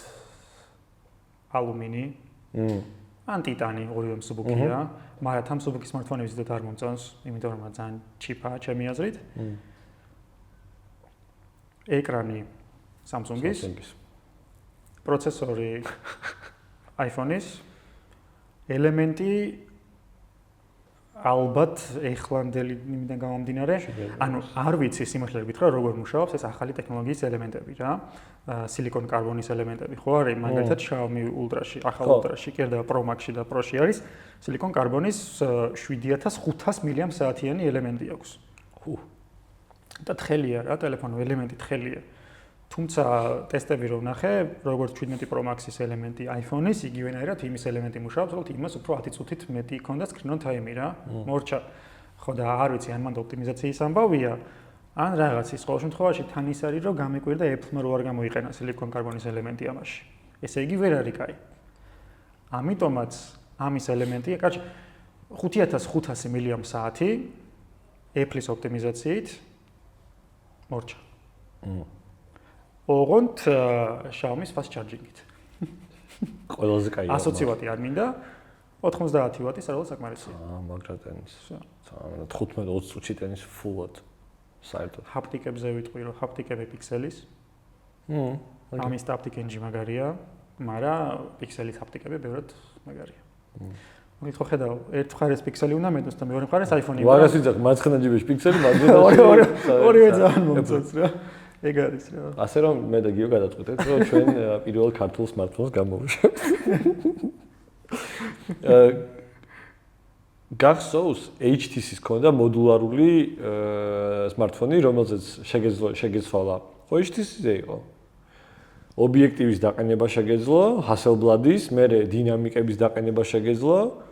ალუმინი. ან ტიტანი ორივე მსუბუქია, მაგრამ თან მსუბუქი smartphone-ები ზედათ არ მომწონს, იმიტომ რომ ძალიან ჩიპაა ჩემი აზრით. ეკრანი Samsung-ის. პროცესორი iPhone-ის. ელემენტი ალბათ ეხლანდელი იმიდან გამომდინარე, ანუ არ ვიცი სიმართლე გითხრა როგორ მუშაობს ეს ახალი ტექნოლოგიის ელემენტები რა. სილიკონ კარბონის ელემენტები ხო არის, მაგალითად Xiaomi Ultra-ში, ახალ Ultra-ში, კიდევ Pro Max-ში და Pro-ში არის სილიკონ კარბონის 7500 მილიამპ-საათიანი ელემენტი აქვს. და თხელია რა, ტელეფონო ელემენტი თხელია. თუმცა ტესტები რო ვნახე, როგორც 17 Pro Max-ის ელემენტი iPhone-ის, იგივენაირად იმის ელემენტი მუშაობს, როგორც იმას უფრო 10 წუთით მეტი იქონდა screen on time-ი რა. მორჩა. ხო და არ ვიცი, ან მანდ ოპტიმიზაციის ამბავია, ან რაღაცის ყოველ შემთხვევაში თან ის არის, რომ გამეკვირდა Apple-მა რო არ გამოიყენა სილიკონ კარბონის ელემენტი ამაში. ესე იგი ვერ არის კაი. ამიტომაც ამის ელემენტია, კარგი 5500 მილიამპ-საათი Apple-ის ოპტიმიზაციით მორჩა. ოღონდ Xiaomi-ის fast charging-ით. ყველაზე კაია. 120 ვატი არ მინდა, 90 ვატის არის საკმარისია. მაგრა ტენის. 15-20 წუთში ტენის full-ად. საერთოდ. ჰაპტიკებზე ვიტყვი, რომ ჰაპტიკები პიქსელის. ამის ჰაპტიკენჯი მაგარია, მაგრამ პიქსელის ჰაპტიკები ბევრად მაგარია. მოგითხო ხედავ, ერთ მხარეს პიქსელი უნდა მეტოს და მეორე მხარეს iPhone-ი. ვარას ვიძახ, მარცხენა ჯიბეში პიქსელი, მარჯვენა ორივე ძალიან მომწონს რა. ეგ არის რა. ასე რომ მე და გიო გადაწყვეტეთ, რომ ჩვენ პირველ ქართულ smartphone-ს გამოვუშვებთ. გახსოვს HTC-ის ქონდა მოდულარული smartphone-ი, რომელზეც შეგეცვალა. ხო HTC-ზე იყო. ობიექტივის დაყენება შეგეძლო, Hasselblad-ის, მერე დინამიკების დაყენება შეგეძლო.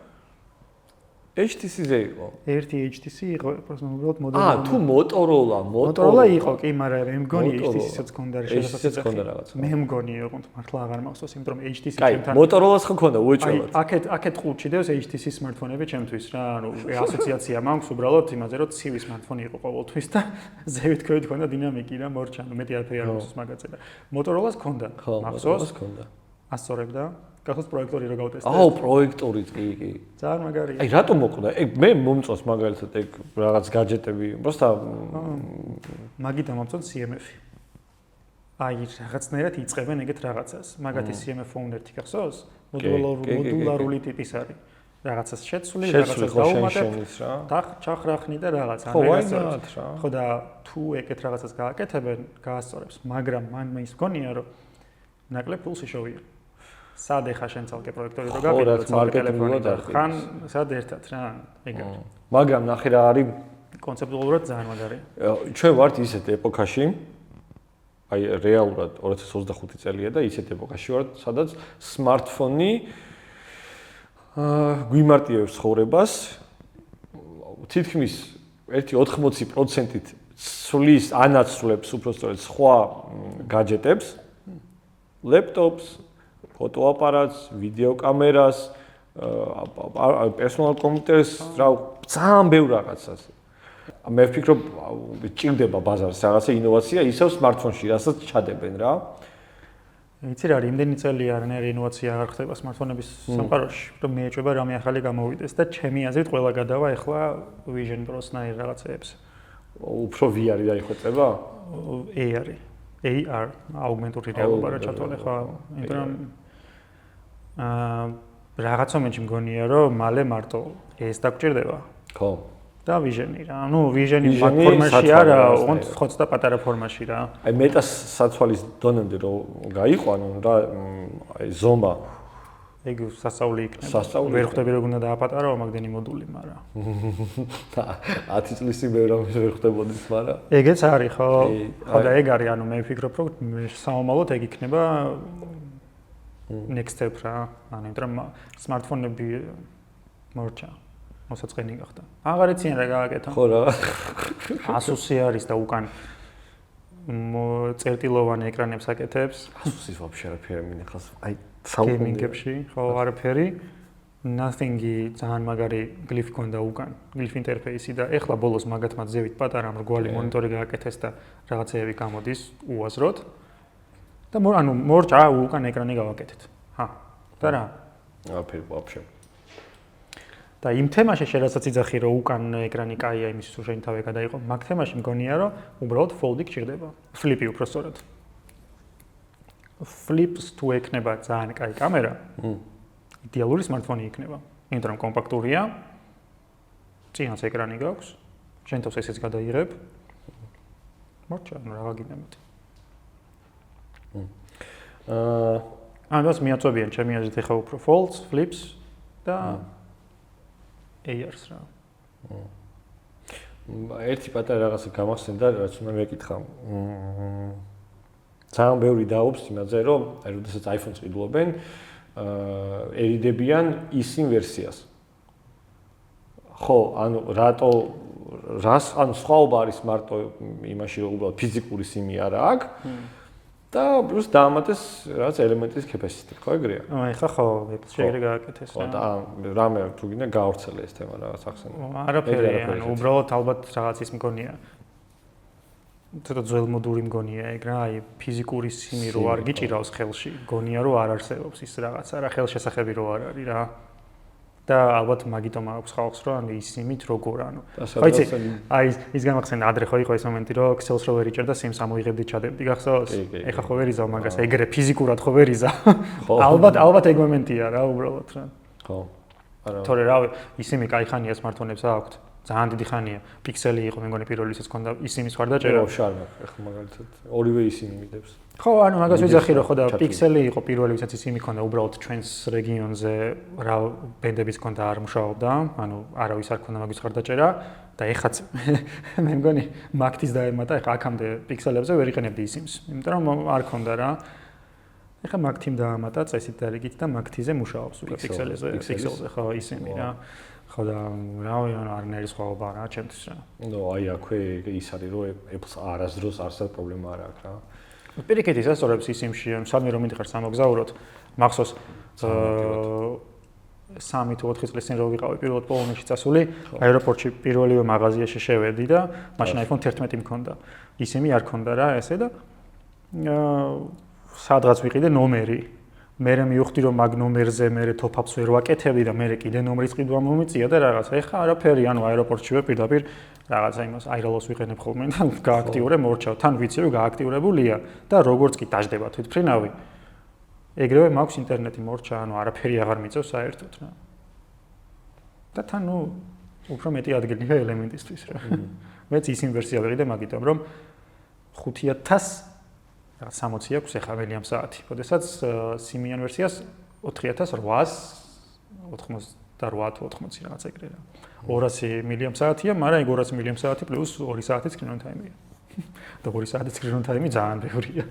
HTC-ზე იყო. ერთი HTC იყო, უბრალოდ მოდელი. თუ Motorola იყო, კი, მაგრამ მე მგონი HTC-საც ქონდა HTC-ს ქონდა რაღაც. მე მგონი ოღონდ მართლა აღარ მახსოვს, იმიტომ რომ HTC ჩემთან. Motorola-ს ხო ქონდა უეჭველად. აქეთ ყუთში დევს HTC smartphone-ები ჩემთვის რა, ანუ ასოციაცია მაქვს უბრალოდ იმაზე, რომ ცივი smartphone იყო ყოველთვის და ზევით ქვევით ქონდა დინამიკი რა, მორჩა, ანუ მეტი არაფერი არ მახსოვს მაგაზე და Motorola-ს ქონდა. მახსოვს ქონდა. ასწორებდა. გახსოვს პროექტორი რო გავტესტე. პროექტორიც კი. ძალიან მაგარია. აი რატომ მოკვდა? მე მომწონს მაგალითად ეგ რაღაც гаджеტები. просто მაგით მომწონს CMF-ი. აი რაღაცნაირად იწყებენ ეგეთ რაღაცას. მაგათი CMF phone ერთი გახსოვს? მოდულარული ტიპის არის. რაღაცას შეცვლი, რაღაცას დაუმატებ. და ჩახრახნი და რაღაც ამერასწორებს. ხო და თუ ეგეთ რაღაცას გააკეთებენ, გაასწორებს, მაგრამ მან ის მგონია რომ ნაკლებ ფულს იშოვია. სად ეხა შენ ცალკე პროექტორი რო გაგიდო ცალკე ტელეფონი ხან სად ერთად რა ეგ არის მაგრამ ნახე რა არის კონცეპტუალურად ძალიან მაგარია ჩვენ ვართ ისეთ ეპოქაში აი რეალურად 2025 წელია და ისეთ ეპოქაში ვართ სადაც smartphone-ი გვიმარტივებს ცხოვრებას თითქმის 1.80%-ით სulis ანაცვლებს უბრალოდ სხვა гаджеტებს laptops ფოტოაპარატს, ვიდეოკამერას, პერსონალ კომპიუტერს, რა ძალიან ბევრ რაღაცას. მე ვფიქრობ, ჭირდება ბაზარს რაღაცა ინოვაცია ისევ smartphone-ში, რასაც ჩადებენ რა. იცი რა, იმდენი წელია არანაირი ინოვაცია არ ხდება smartphone-ების სამყაროში, რომ მეეჭვება რამე ახალი გამოვიდეს და ჩემი აზრით ყველა გადავა ახლა Vision Pro-სნაირ რაღაცეებს. უფრო VR-ი დაიხოცება? AR, augmented reality რა ჩათვალე ხო, იმიტომ რომ რაღაც მომენტში მგონია რომ მალე მარტო ეს დაგჭირდება. ხო. და Vision-ი რა. ანუ Vision-ი ფორმაში არა, ოღონდ ხოცა პატარა ფორმაში რა. აი მეტას საცვალის დონემდე რომ გაიყვანო რა, აი ზომა ეგ სასწაული იქნება. ვერ ხვდები როგორ უნდა დააპატარო მაგდენი მოდული, მაგრამ 10 წლის წინ ვერ ხვდებოდით, მაგრამ ეგეც არის ხო? ხო და ეგ არის, ანუ მე ვფიქრობ, რომ სამომავლოდ ეგ იქნება next step რა. ანუ იმიტომ რომ smartphone-ები მორჩა მოსაწყენი გახდა. აღარ იციან რა გააკეთა. ხო რა. Asus-ი არის და უკან წერტილოვანი ეკრანებს აკეთებს. Asus-ის ვაფშე არაფერი მინახავს. აი გეიმინგებში, ხო არაფერი. Nothing-ი ძალიან მაგარი გლიფი ქონდა უკან, გლიფ ინტერფეისი და ეხლა ბოლოს მაგათმაც ზევით პატარა მრგვალი მონიტორი გააკეთეს და რაღაცეები გამოდის უაზროდ. და ანუ მორჩა უკან ეკრანი გავაკეთეთ. და რა? აფერი ვაფშე. და იმ თემაში შედასაც იძახი რომ უკან ეკრანი კაია იმისთვის რომ შენი თავი გადაიყო, მაგ თემაში მგონია რომ უბრალოდ fold-ი გჭირდება. Flip-ი უფრო სწორად. Flips თუ ექნება ძალიან კაი კამერა, იდეალური smartphone-ი იქნება. იმიტომ რომ კომპაქტურია, წინაც ეკრანი გაქვს, შენ თავს ესეც გადაიღებ. მორჩა, რა გინდა მეტი. ამას მიაწვევიან ჩემი აზრით ახლა უფრო folds, flips და AR-ს რა. ერთი პატარა რაღაცა გამახსენდა, რაც უნდა მეკითხა. ძალიან ბევრი დაობს იმაზე, რომ აი როდესაც iPhone-ს ყიდულობენ, ერიდებიან eSIM ვერსიას. ხო, ანუ ანუ სხვაობა არის მარტო იმაში, რომ უბრალოდ ფიზიკური SIM-ი არა აქვს. და პლუს დაამატეს რაღაც ელემენტის capacity, ხო ეგრეა? ეხლა ხო, შეიძლება გააკეთეს რა. ხო, და რამე თუ გინდა გაავრცელე ეს თემა რაღაც ახსენე. არაფერი, ანუ უბრალოდ ალბათ რაღაც ის მგონია. ცოტა ძველმოდური მგონია ეგ რა, აი ფიზიკური SIM-ი რო არ გიჭირავს ხელში, მგონია რომ არ არსებობს ის რაღაცა რა, ხელშესახები რო არ არის რა. და ალბათ მაგიტომ აქვს ხალხს რომ ანუ ის SIM-ით როგორ ანუ. ხოიცი, აი ის გამახსენდა ადრე ხო იყო ეს მომენტი რომ Excel-ს რო ვერ იჭერდა SIM-ს ამოიღებდი ჩადებდი გახსოვს? ეხა ხო ვერ იზავ მაგას, ეგრე ფიზიკურად ხო ვერ იზავ. ალბათ ეგ მომენტია რა უბრალოდ რა. ხო. არა. თორე რა SIM-ი კაი ხანია smartphone-ებს აქვთ. ძალიან დიდი ხანია. Pixel-ი იყო, მე მგონი პირველი ისაც ქონდა SIM-ის ხარდაჭერა. შარმა, ეხლა მაგალითად ორივე SIM-ი მიდევს. ხო, ანუ მაგას ვიძახი რომ ხო და Pixel-ი იყო პირველი ისაც SIM-ი ქონდა, უბრალოდ ჩვენს რეგიონზე რა ბენდების ქონდა არ მუშაობდა, ანუ არავის არ ქონდა მაგის ხარდაჭერა და ეხაც მე მგონი Mac-ის დაემატა, ეხლა აქამდე Pixel-ებზე ვერ იყენებდი SIM-ს, იმიტომ რომ არ ქონდა რა. ეხლა Mac-თიმ დაამატა წესით და რიგით და Mac-ზე მუშაობს უკვე Pixel-ზე, ხო, SIM-ი რა. ხო და რავი არნერი სხვაობა რა ჩემთვის რა. ნუ აი აქვე ის არის რომ Apple-ს არასდროს არსად პრობლემა არ აქვს რა. პირიქით ის ასწორებს SIM-ში, სამი რომ მიდიხარ სამოგზაუროთ, მახსოვს 3 თუ 4 წლის წინ რო ვიყავი პირველად პოლონეთში წასული, აეროპორტში პირველივე მაღაზიაში შევედი და მაშინ iPhone 11 მქონდა. SIM-ი არ ქონდა რა ესე და სადღაც ვიყიდე ნომერი. მე მივხვდი რომ მაგ ნომერზე მე top-up-ს ვერ ვაკეთებდი და მე კიდე ნომრის ყიდვა მომიწია და რაღაცა. ეხა არაფერი, ანუ აეროპორტშივე პირდაპირ რაღაცა იმას აირალოს ვიყენებ ხოლმე და გააქტიურე მორჩავ. თან ვიცი რომ გააქტიურებულია და როგორც კი დაждდება თვითფრინავი. ეგრევე მაქვს ინტერნეტი მორჩა, ანუ არაფერი აღარ მიწევს საერთოდ რა. და თან ნუ უფრო მეტი ადგილია ელემენტისთვის რა. მეც SIM ვერსია ვიყიდე მაგიტომ რომ 5000 60 აქვს ეხა მელიამ საათი. როდესაც SIM-იან ვერსიას 4888 რაღაც ეგრე რა. 200 მილიამ საათია, მაგრამ ეგ 200 მილიამ საათი პლუს 2 საათი screen time-ია. და 2 საათი screen time-ი ძალიან ბევრია.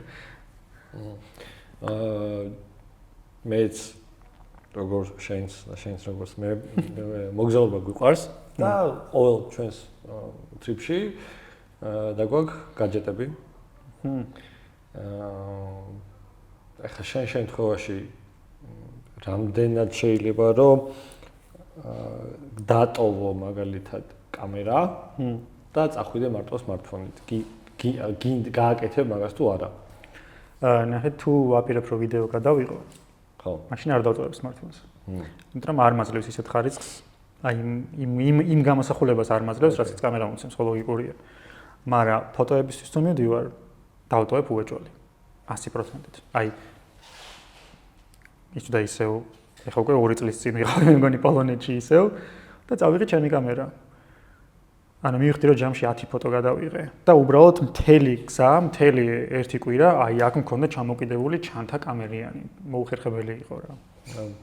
მეც როგორც შენს როგორც მე მოგზაურობა გვიყვარს და ყოველ ჩვენს ტრიპში დაგვაქვს гаджеტები. ეხლა შენ შემთხვევაში რამდენად შეიძლება რომ დატოვო მაგალითად კამერა და წახვიდე მარტო smartphone-ით. გააკეთებ მაგას თუ არა? ნახე თუ ვაპირებ რომ ვიდეო გადავიღო. ხო. მაშინ არ დავტოვებ smartphone-ს. იმიტომ რომ არ მაძლევს ისეთ ხარისხს, აი იმ გამოსახულებას არ მაძლევს, რაც კამერა მომცემს, ხო ლოგიკურია. მაგრამ ფოტოებისთვის თუ მივდივარ, დავტოვებ უეჭველი 100%-ით. აი ის და ისევ ეხლა უკვე 2 წლის წინ ვიყავი მე მგონი პოლონეთში ისევ და წავიღე ჩემი კამერა. ანუ მივხვდი რომ ჯამში 10 ფოტო გადავიღე და უბრალოდ მთელი გზა, მთელი ერთი კვირა აი აქ მქონდა ჩამოკიდებული ჩანთა კამერიანი. მოუხერხებელი იყო რა.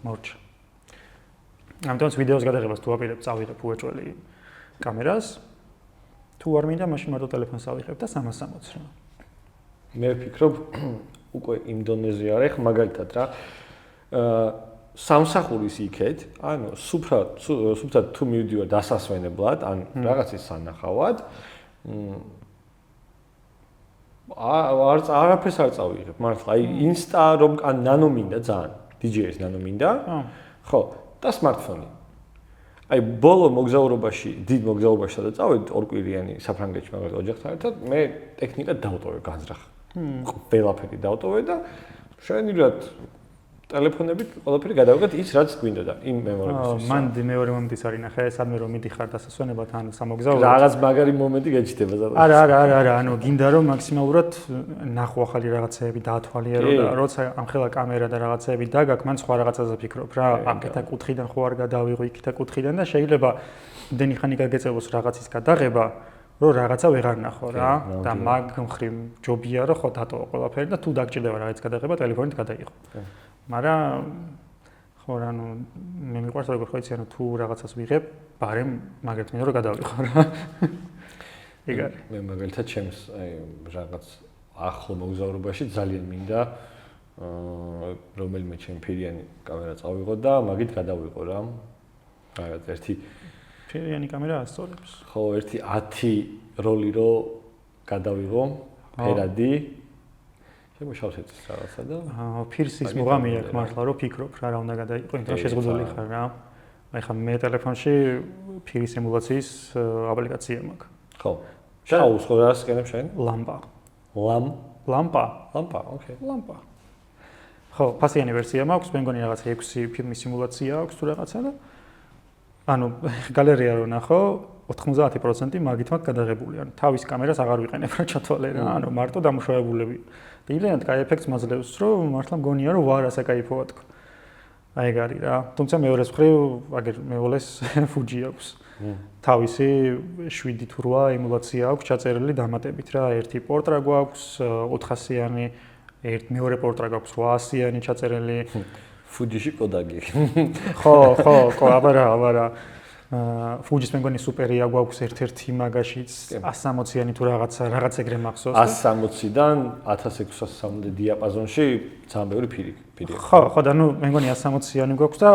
მორჩა. ამიტომ ვიდეოს გადაღებას თუ აპირებ წავიღებ უეჭველი კამერას. თუ არ მინდა მაშინ მარტო ტელეფონს ავიღებ და 360 რა. მე ვფიქრობ უკვე იმ დონეზე არის მაგალითად რა სამსახურის იქეთ, ანუ სუფთად თუ მივდივარ დასასვენებლად, ან რაღაცის სანახავად, არაფერს არ წავიღებ, მართლა, აი ინსტა რომ ან ნანო მინდა ძალიან, DJI-ს ნანო მინდა, ხო, და smartphone-ი. აი ბოლო მოგზაურობაში, დიდ მოგზაურობაში სადაც წავედი 2 კვირიანი საფრანგეთში მაგალითად ოჯახთან ერთად, მე ტექნიკად დავტოვე განზრახ. ყველაფერი დავტოვე და შენირად ტელეფონებით ყველაფერი გადავიღეთ ის რაც გვინდოდა იმ მემორებისთვის. მან მეორე მომენტიც არის ნახე, სადმე რომ მიდიხარ დასასვენებლად ან სამოგზაუროდ. რაღაც მაგარი მომენტი გაჩნდება ზოგადად. არა, ანუ გინდა რომ მაქსიმალურად ნახო ახალი რაღაცეები დაათვალიერო და როცა ამხელა კამერა და რაღაცეები დაგაქვს, მან სხვა რაღაცაზე ფიქრობ რა, აქეთა კუთხიდან ხო არ გადავიღო, იქეთა კუთხიდან და შეიძლება იმდენი ხანი გაგეწევოს რაღაცის გადაღება, რომ რაღაცა ვეღარ ნახო რა და მაგ მხრივ ჯობია რომ ხო დატოვო ყველაფერი და თუ დაგჭირდება რაღაც გადაღება, ტელეფონით გადაიღო. მაგრამ ხო რა ნუ მე მიყვარს როგორ ხო იცი ანუ თუ რაღაცას ვიღებ, ბარემ მაგათ მინდა რომ გადავიღო რა. ეგ არის. მე მაგალითად ჩემს აი რაღაც ახლო მოგზაურობაში ძალიან მინდა რომელიმე ჩემ ფირიანი კამერა წავიღო და მაგით გადავიღო რა. რაღაც ერთი ფირიანი კამერა ასწორებს. ხო, ერთი 10 როლი რო გადავიღო, ფერადი. შემოშავსეთ რაღაცა და ფირსის მუღამი აქვს მართლა რომ ფიქრობ რა უნდა გადაიყო, იმიტომ შეზღუდული ხარ რა. აი ხა მე ტელეფონში ფირის ემულაციის აპლიკაცია მაქვს. ხო. შაუს ხო რა სკენებ შენ? ლამპა. ლამპა, ოკეი. ლამპა. ხო, ფასიანი ვერსია მაქვს, მე მგონი რაღაც 6 ფილმის სიმულაცია აქვს თუ რაღაცა და ანუ გალერეა რო ნახო 90% მაგით მაქვს გადაღებული. ანუ თავის კამერას აღარ ვიყენებ რა ჩათვალე რა. ანუ მარტო დამუშავებულები. და იმდენად კაი ეფექტს მაძლევს, რომ მართლა მგონია რომ ვარ ასე кайფოა თქო. აი ეგ არის რა. თუმცა მეორეს მხრივ აგერ მეოლეს Fuji აქვს. თავისი 7 თუ 8 ემულაცია აქვს ჩაწერილი დამატებით რა. ერთი პორტრა გვაქვს 400-იანი, მეორე პორტრა გვაქვს 800-იანი ჩაწერილი. Fuji-ში კოდაგი. ხო, აბარა. Fuji-ს მე მგონი სუპერია გვაქვს ერთ-ერთი მაგაშიც 160-იანი თუ რაღაც ეგრე მახსოვს. 160-დან 1600-მდე დიაპაზონში ძალიან ბევრი ფირი. ხო, და ნუ მე მგონი 160-იანი გვაქვს და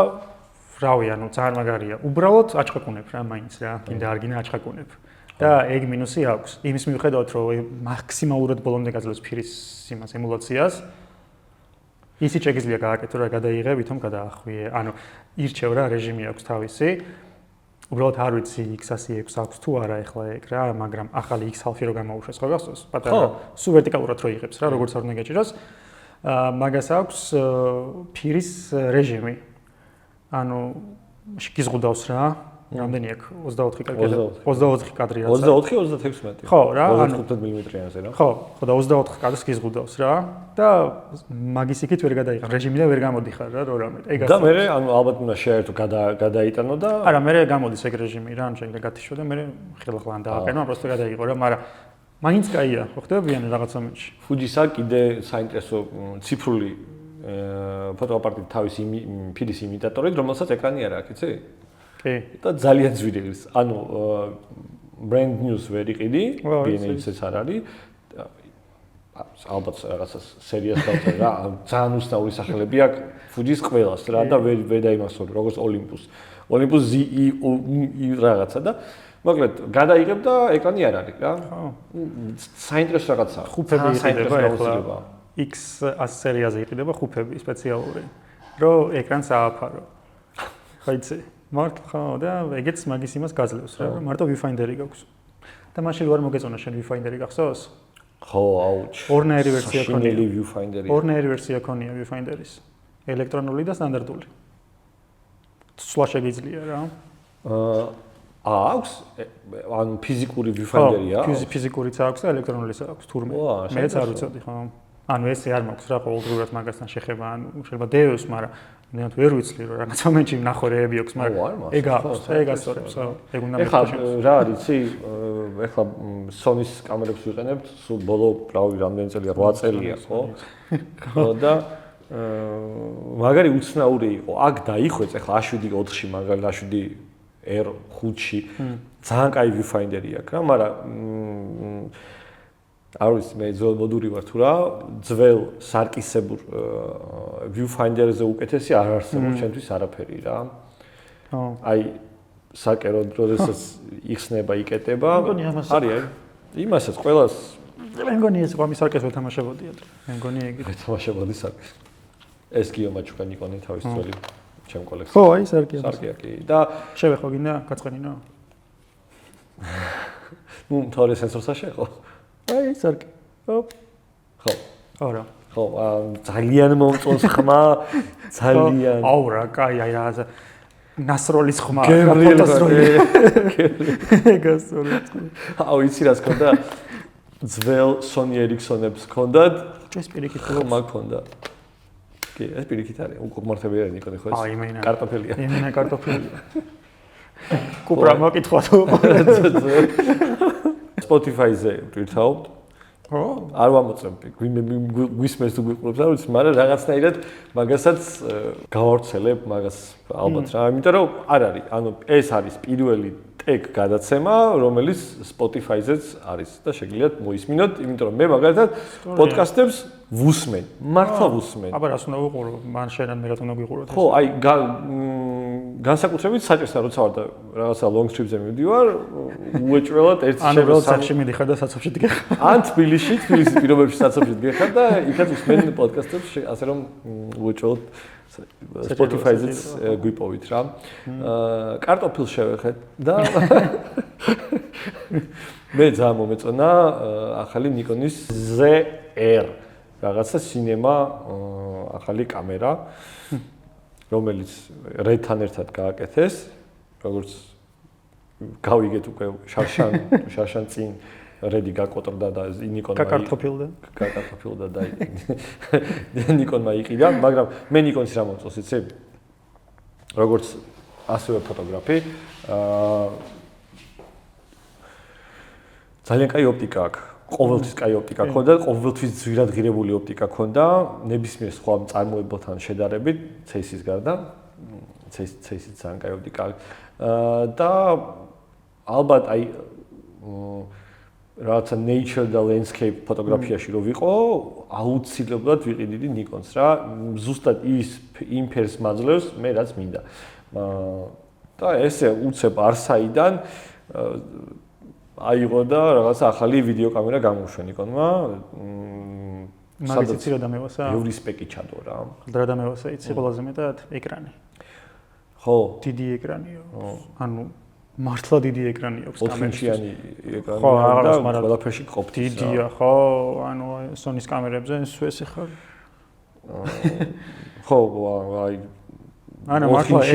რავი, ანუ ძალიან მაგარია. უბრალოდ აჩხაკუნებ რა მაინც რა, კიდე არ გინდა აჩხაკუნებ. და ეგ მინუსი აქვს. იმის მიუხედავად რომ მაქსიმალურად ბოლომდე გაძლევს ფირის იმას ემულაციას. ისიც შეგიძლია გააკეთო რა გადაიღე, ვითომ გადაახვიე. ანუ ირჩევ რა რეჟიმი აქვს თავისი. უბრალოდ არ ვიცი X106 აქვს თუ არა ეხლა ეგ რა, მაგრამ ახალი X1/2 რო გამოუშვეს ხო გახსოვს? პატარა სულ ვერტიკალურად რო იღებს რა, როგორც არ უნდა გაჭიროს. მაგას აქვს ფირის რეჟიმი. ანუ გიზღუდავს რა. რამდენი აქვს 24 კადრი. 24 კადრი რაც. 24-36. ხო რა, ანუ 25 მმ-იანზე რა. ხო, და 24 კადრს გიზღუდავს რა და მაგის იქით ვერ გადაიღარ რეჟიმიდან ვერ გამოდიხარ რა რამე. ეგ და მე ანუ ალბათ უნდა შეერთო გადაიტანო და არა, მე გამოდის ეგ რეჟიმი რა, ანუ შეიძლება გათიშო და მე ხელახლა დააყენო, просто გადაიღო რა, მაგრამ მაინც კაია, ხო ხდებიან რაღაც მომენტში. Fuji-სა კიდე საინტერესო ციფრული ფოტოაპარატი თავის ფირის იმიტატორით, რომელსაც ეკრანი არ აქვს, იცი? კი. და ძალიან ძვირი ის. ანუ brand news ვერ იყიდი, BNH-ს არ არის. ალბათ რაღაცა სერიას დავწერე რა, ძალიან უცნაური სახელები აქვს Fuji-ს ყველას რა და ვერ დაიმახსოვრე, როგორც Olympus. Olympus ZE რაღაცა და მოკლედ გადაიღებ და ეკრანი არ არის რა. ხო. საინტერესო რაღაცაა. ხუფები იყიდება ახლა. X100 სერიაზე იყიდება ხუფები სპეციალური, რომ ეკრანს ააფარო. ხო იცი? მარტო ხო და ეგეც მაგის იმას გაძლევს რა, რომ მარტო viewfinder-ი გაქვს. და მაშინ რო არ მოგეწონა შენ viewfinder-ი გახსოვს? ხო, აუჩ. ორნაირი ვერსია ქონია. შინელი viewfinder-ი. ორნაირი ვერსია ქონია viewfinder-ის. ელექტრონული და სტანდარტული. სვლა შეგიძლია რა. აქვს ანუ ფიზიკური viewfinder-ია? ხო, ფიზიკურიც აქვს და ელექტრონულიც აქვს თურმე. მეც არ ვიცოდი ხო. ანუ ესე არ მაქვს რა ყოველდღურად მაგასთან შეხება, ანუ შეიძლება დევს, მაგრამ ნეათ ვერ ვიცლი რომ რაღაც მომენტში ნახორეები აქვს, მაგრამ ეგ აქვს, ეგ ასწორებს, ხო. ეგ უნდა მეთქვა. რა არის, იცი, ეხლა Sony-ს კამერებს ვიყენებთ, სულ ბოლო რავი რამდენი წელია, 8 წელია, ხო? ხო და მაგარი უცნაური იყო. აქ დაიხვეწ, ეხლა A7-4-ში მაგალითად A7R5-ში ძალიან კაი viewfinder-ი აქვს რა, მაგრამ არ ვიცი მე ძველ მოდური ვარ თუ რა, ძველ სარკისებურ viewfinder-ზე უკეთესი არ არსებობს ჩემთვის არაფერი რა. ხო. აი საკერო დროდესაც იხსნება, იკეტება. არის აი. იმასაც ყველას მე მგონი ეს ყომის სარკეს ვეთამაშებოდია. მე მგონი ეგ ვეთამაშებოდი სარკეს. ეს გიო მაჩუკანი იყო თავის ძველი ჩემ კოლექციაში. ხო, აი სარკია. სარკია კი. და შევეხო გინდა გაწყენინო. ნუ თორე სენსორსა შეხო. აი სარკი. ოპ. ხო. ხო რა. ხო, ძალიან მომწონს ხმა, ძალიან. აუ რა, კაი, აი რაღაცა ნასროლის ხმა, გერრიელი. გასწორე. აუ იცი რას ქონდა? ძველ Sony Ericsson-ებს ქონდათ, ეს პირიქით ხმა ქონდა. კი, ეს პირიქით არის, უკმართებია ნიკონი ხო ეს? აი, იმენა. კარტოფელია. იმენა კარტოფელია. კუპრა მოკითხვა თუ. Spotify-ზე ვტვირთავთ. ხო? არ ვამოწმები, გვისმენს თუ გვიყურებს, არ ვიცი, მაგრამ რაღაცნაირად მაგასაც გავავრცელებ მაგას ალბათ რა, იმიტომ რომ არ არის, ანუ ეს არის პირველი ტეგ გადაცემა, რომელიც Spotify-ზეც არის და შეგიძლიათ მოისმინოთ, იმიტომ რომ მე მაგალითად პოდკასტებს ვუსმენ, მართლა ვუსმენ. აბა რას უნდა ვიყურო? მან შენან მე რატომ უნდა ვიყუროთ? ხო, აი განსაკუთრებით საჭესთან როცა ვარ და რაღაცა long trip-ზე მივდივარ, უეჭველად ერთ შემოს სახში მიდიხარ და საცობში დგეხარ. ან თბილისის პირობებში საცობში დგეხარ და იქაც ვისმენ პოდკასტებს, ასე რომ უეჭველად Spotify-ზეც გვიპოვით რა. კარტოფილს შევეხეთ და მე ძალიან მომეწონა ახალი Nikon-ის ZR რაღაცა cinema ახალი კამერა, რომელიც Red-თან ერთად გააკეთეს, როგორც გავიგეთ უკვე შარშან წინ Red-ი გაკოტრდა და Nikon-მა გაკარტოფილდა და Nikon-მა იყიდა, მაგრამ მე Nikon-ს რა მომწონს, იცი? როგორც ასევე ფოტოგრაფი, ძალიან კაი ოპტიკა აქვს. ყოველთვის კაი ოპტიკა ქონდა, ყოველთვის ძვირადღირებული ოპტიკა ქონდა, ნებისმიერ სხვა მწარმოებელთან შედარებით, CES-ის გარდა. CES-იც ძალიან კაი ოპტიკა აქვს. და ალბათ აი რაღაცა nature და landscape ფოტოგრაფიაში რო ვიყო, აუცილებლად ვიყიდიდი Nikon-ს რა. ზუსტად იმ ფერს მაძლევს მე რაც მინდა. და ესე უცებ არსაიდან აიღო და რაღაცა ახალი ვიდეო კამერა გამოუშვა Nikon-მა. მაგის იცი რა დამევასა? ბევრი სპეკი ჩადო რა. რა დამევასა იცი ყველაზე მეტად ეკრანი. ხო. დიდი ეკრანია. ანუ მართლა დიდი ეკრანი აქვს კამერაში. 4-ინჩიანი ეკრანია და ყველაფერში ყოფს. დიდია, ხო, ანუ Sony-ის კამერებზე სუეს ხარ. ხო, აი ანუ მართლა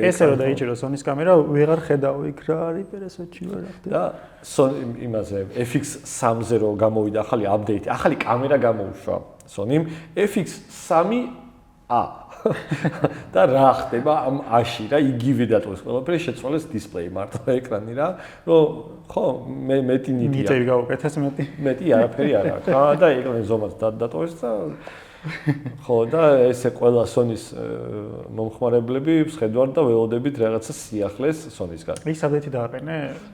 ესე რომ დაიჭირო Sony-ის კამერა, ვეღარ ხედავ იქ რა არის პერესოჩი ვარ ახლა. და იმაზე FX3-ზე რო გამოვიდა ახალი აპდეიტი, ახალი კამერა გამოუშვა Sony-მ FX3A. და რა ხდება ამ A-ში რა, იგივე დატოვეს ყველაფერი, შეცვალეს დისპლეი, მართლა ეკრანი რა, რომ ხო, მეტი ნიტია. ნიტები გავუკეთეს მეტი. მეტი არაფერი არ აქვს. და ეკრანის ზომაც დატოვეს და ხო და ესე ყველა Sony-ის მომხმარებლები ვხედავთ და ველოდებით რაღაცა სიახლეს Sony-სგან. ის აპდეიტი დააყენე?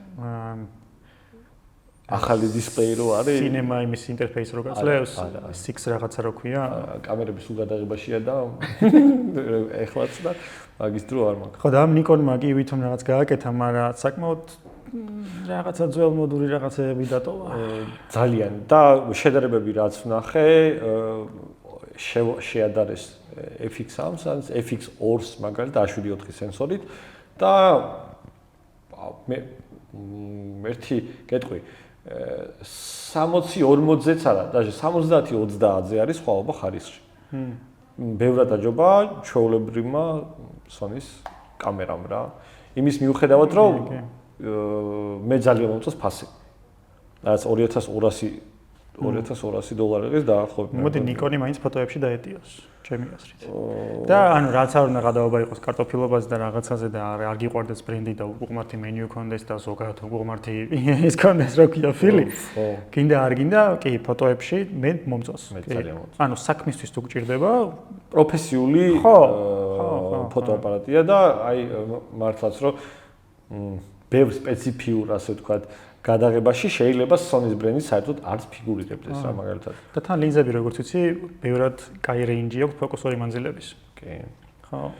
ახალი დისპლეი რო არის? Cinema იმის ინტერფეისი რო გაძლევს? 6 რაღაცა რო ქვია? კამერები სულ გადაღებაშია და ეხლაც და მაგის დრო არ მაქვს. ხო და ამ Nikon-მა კი ვითომ რაღაც გააკეთა, მაგრამ საკმაოდ რაღაცა ძველმოდური რაღაცეები დატოვა. ძალიან და შედარებები რაც ვნახე, შეადარეს FX3-ს, FX2-ს მაგალითად 7.4 სენსორით და მე ერთი კეთყვი 60-40-ზეც არა, даже 70-30-ზე არის სხვაობა ხარისხში. ბევრად აჯობა ჩვეულებრივმა Sony-ის კამერამ რა. იმის მიუხედავად რომ მე ძალიან მომწონს ფასი. რაც $2200 დაახლოებით. მოდი Nikon-ი მაინც ფოტოებში დაეტიოს, ჩემი აზრით. და ანუ რაც არ უნდა გადაობა იყოს კარტოფილობაზე და რაღაცაზე და არ გიყვარდეს ბრენდი და უყმართი მენიუ კონდეს და ზოგადად უყმართი ის კონდეს რო ქვია ფილი. გინდა არ გინდა, კი, ფოტოებში მე მომწონს. მე ძალიან მომწონს. ანუ საქმისთვის თუ გჭირდება, პროფესიული ფოტოაპარატია და აი მართლაც რომ ბევრ სპეციფიურ ასე ვთქვათ გადაღებაში შეიძლება Sony-ის ბრენდი საერთოდ არც ფიგურირებდეს რა მაგალითად. და თან ლინზები როგორც ვიცი, ბევრად კაი რეინჯი აქვს ფოკუსური მანძილების. კი. ხო.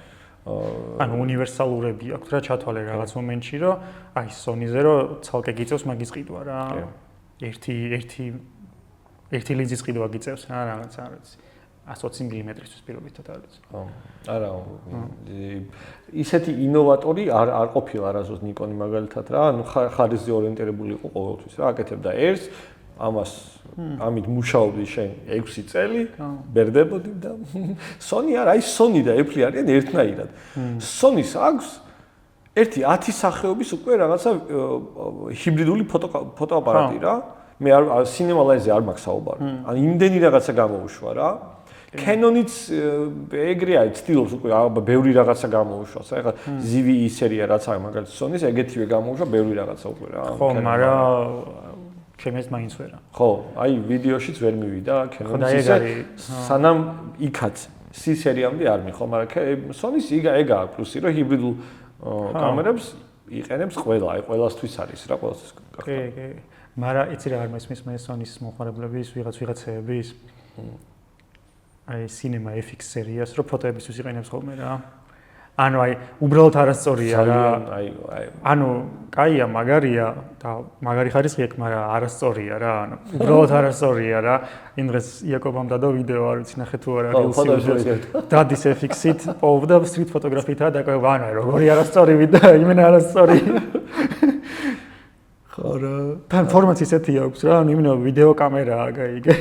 ანუ უნივერსალურები აქვს რა ჩათვალე რაღაც მომენტში, რომ აი Sony-ზე რომ ცალკე გიწევს მაგის ყიდვა რა. ერთი ლინზის ყიდვა გიწევს რა რაღაც არ ვიცი. 120 მმ-ისთვის პირობითად არის. ხო. არა, ისეთი ინოვატორი არ ყოფილა არასდროს Nikon-ი მაგალითად რა, ანუ ხარისზე ორიენტირებული იყო ყოველთვის რა, აკეთებდა ერს, ამას ამით მუშაობდი შენ 6 წელი, ბერდებოდი და Sony არა, აი Sony და Apple არიან ერთნაირად. Sony-ს აქვს ერთი 10 სახეობის უკვე რაღაცა ჰიბრიდული ფოტოაპარატი რა. მე არ Cinema-ზე არ მაქვს საუბარი. ან იმდენი რაღაცა გამოუშვა რა. Canon-იც ეგრე არის, ცდილობს უკვე ბევრი რაღაცა გამოუშვას. ეხლა ZV-E სერია რაც არის მაგალითად Sony-ს ეგეთივე გამოუშვა ბევრი რაღაცა უკვე რა. ხო, მაგრამ ჩემს მაინც ვერა. ხო, აი ვიდეოშიც ვერ მივიდა Canon-ის სანამ იქაც C სერიამდე არ მიხო, მაგრამ Sony-ს ეგ აქვს პლუსი რომ ჰიბრიდულ კამერებს იყენებს ყველა, აი ყველასთვის არის რა, ყველასთვის. კი. მაგრამ იცი რა არ მესმის მე Sony-ს მოხმარებლების ვიღაცეების აი Cinema FX სერიას რო ფოტოებისთვის იყენებს ხოლმე რა. ანუ აი უბრალოდ არასწორია რა. ანუ კაია, მაგარია და მაგარი ხარისხი აქვს, მაგრამ არასწორია რა. ანუ უბრალოდ არასწორია რა. იმ დღეს იაკობამ დადო ვიდეო, არ ვიცი ნახე თუ არა, დადის FX-ით, პოვდა street ფოტოგრაფიითაა დაკავება. ანუ როგორი არასწორი ვიდეო, იმენა არასწორი. ხო რა. თან ფორმატი ისეთი აქვს რა, ანუ იმენა ვიდეო კამერაა, გაიგე.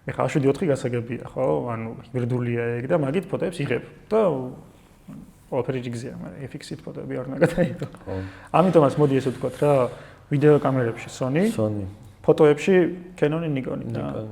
ეხლა 7-4 გასაგებია, ხო? ანუ ჰიბრიდულია ეგ და მაგით ფოტოებს იღებ და ყველაფერი ჯიგზია, მაგრამ FX-ით ფოტოები არ უნდა გადაიღო. ამიტომაც მოდი ესე ვთქვათ რა, ვიდეო კამერებში Sony, ფოტოებში Canon-ი, Nikon-ი და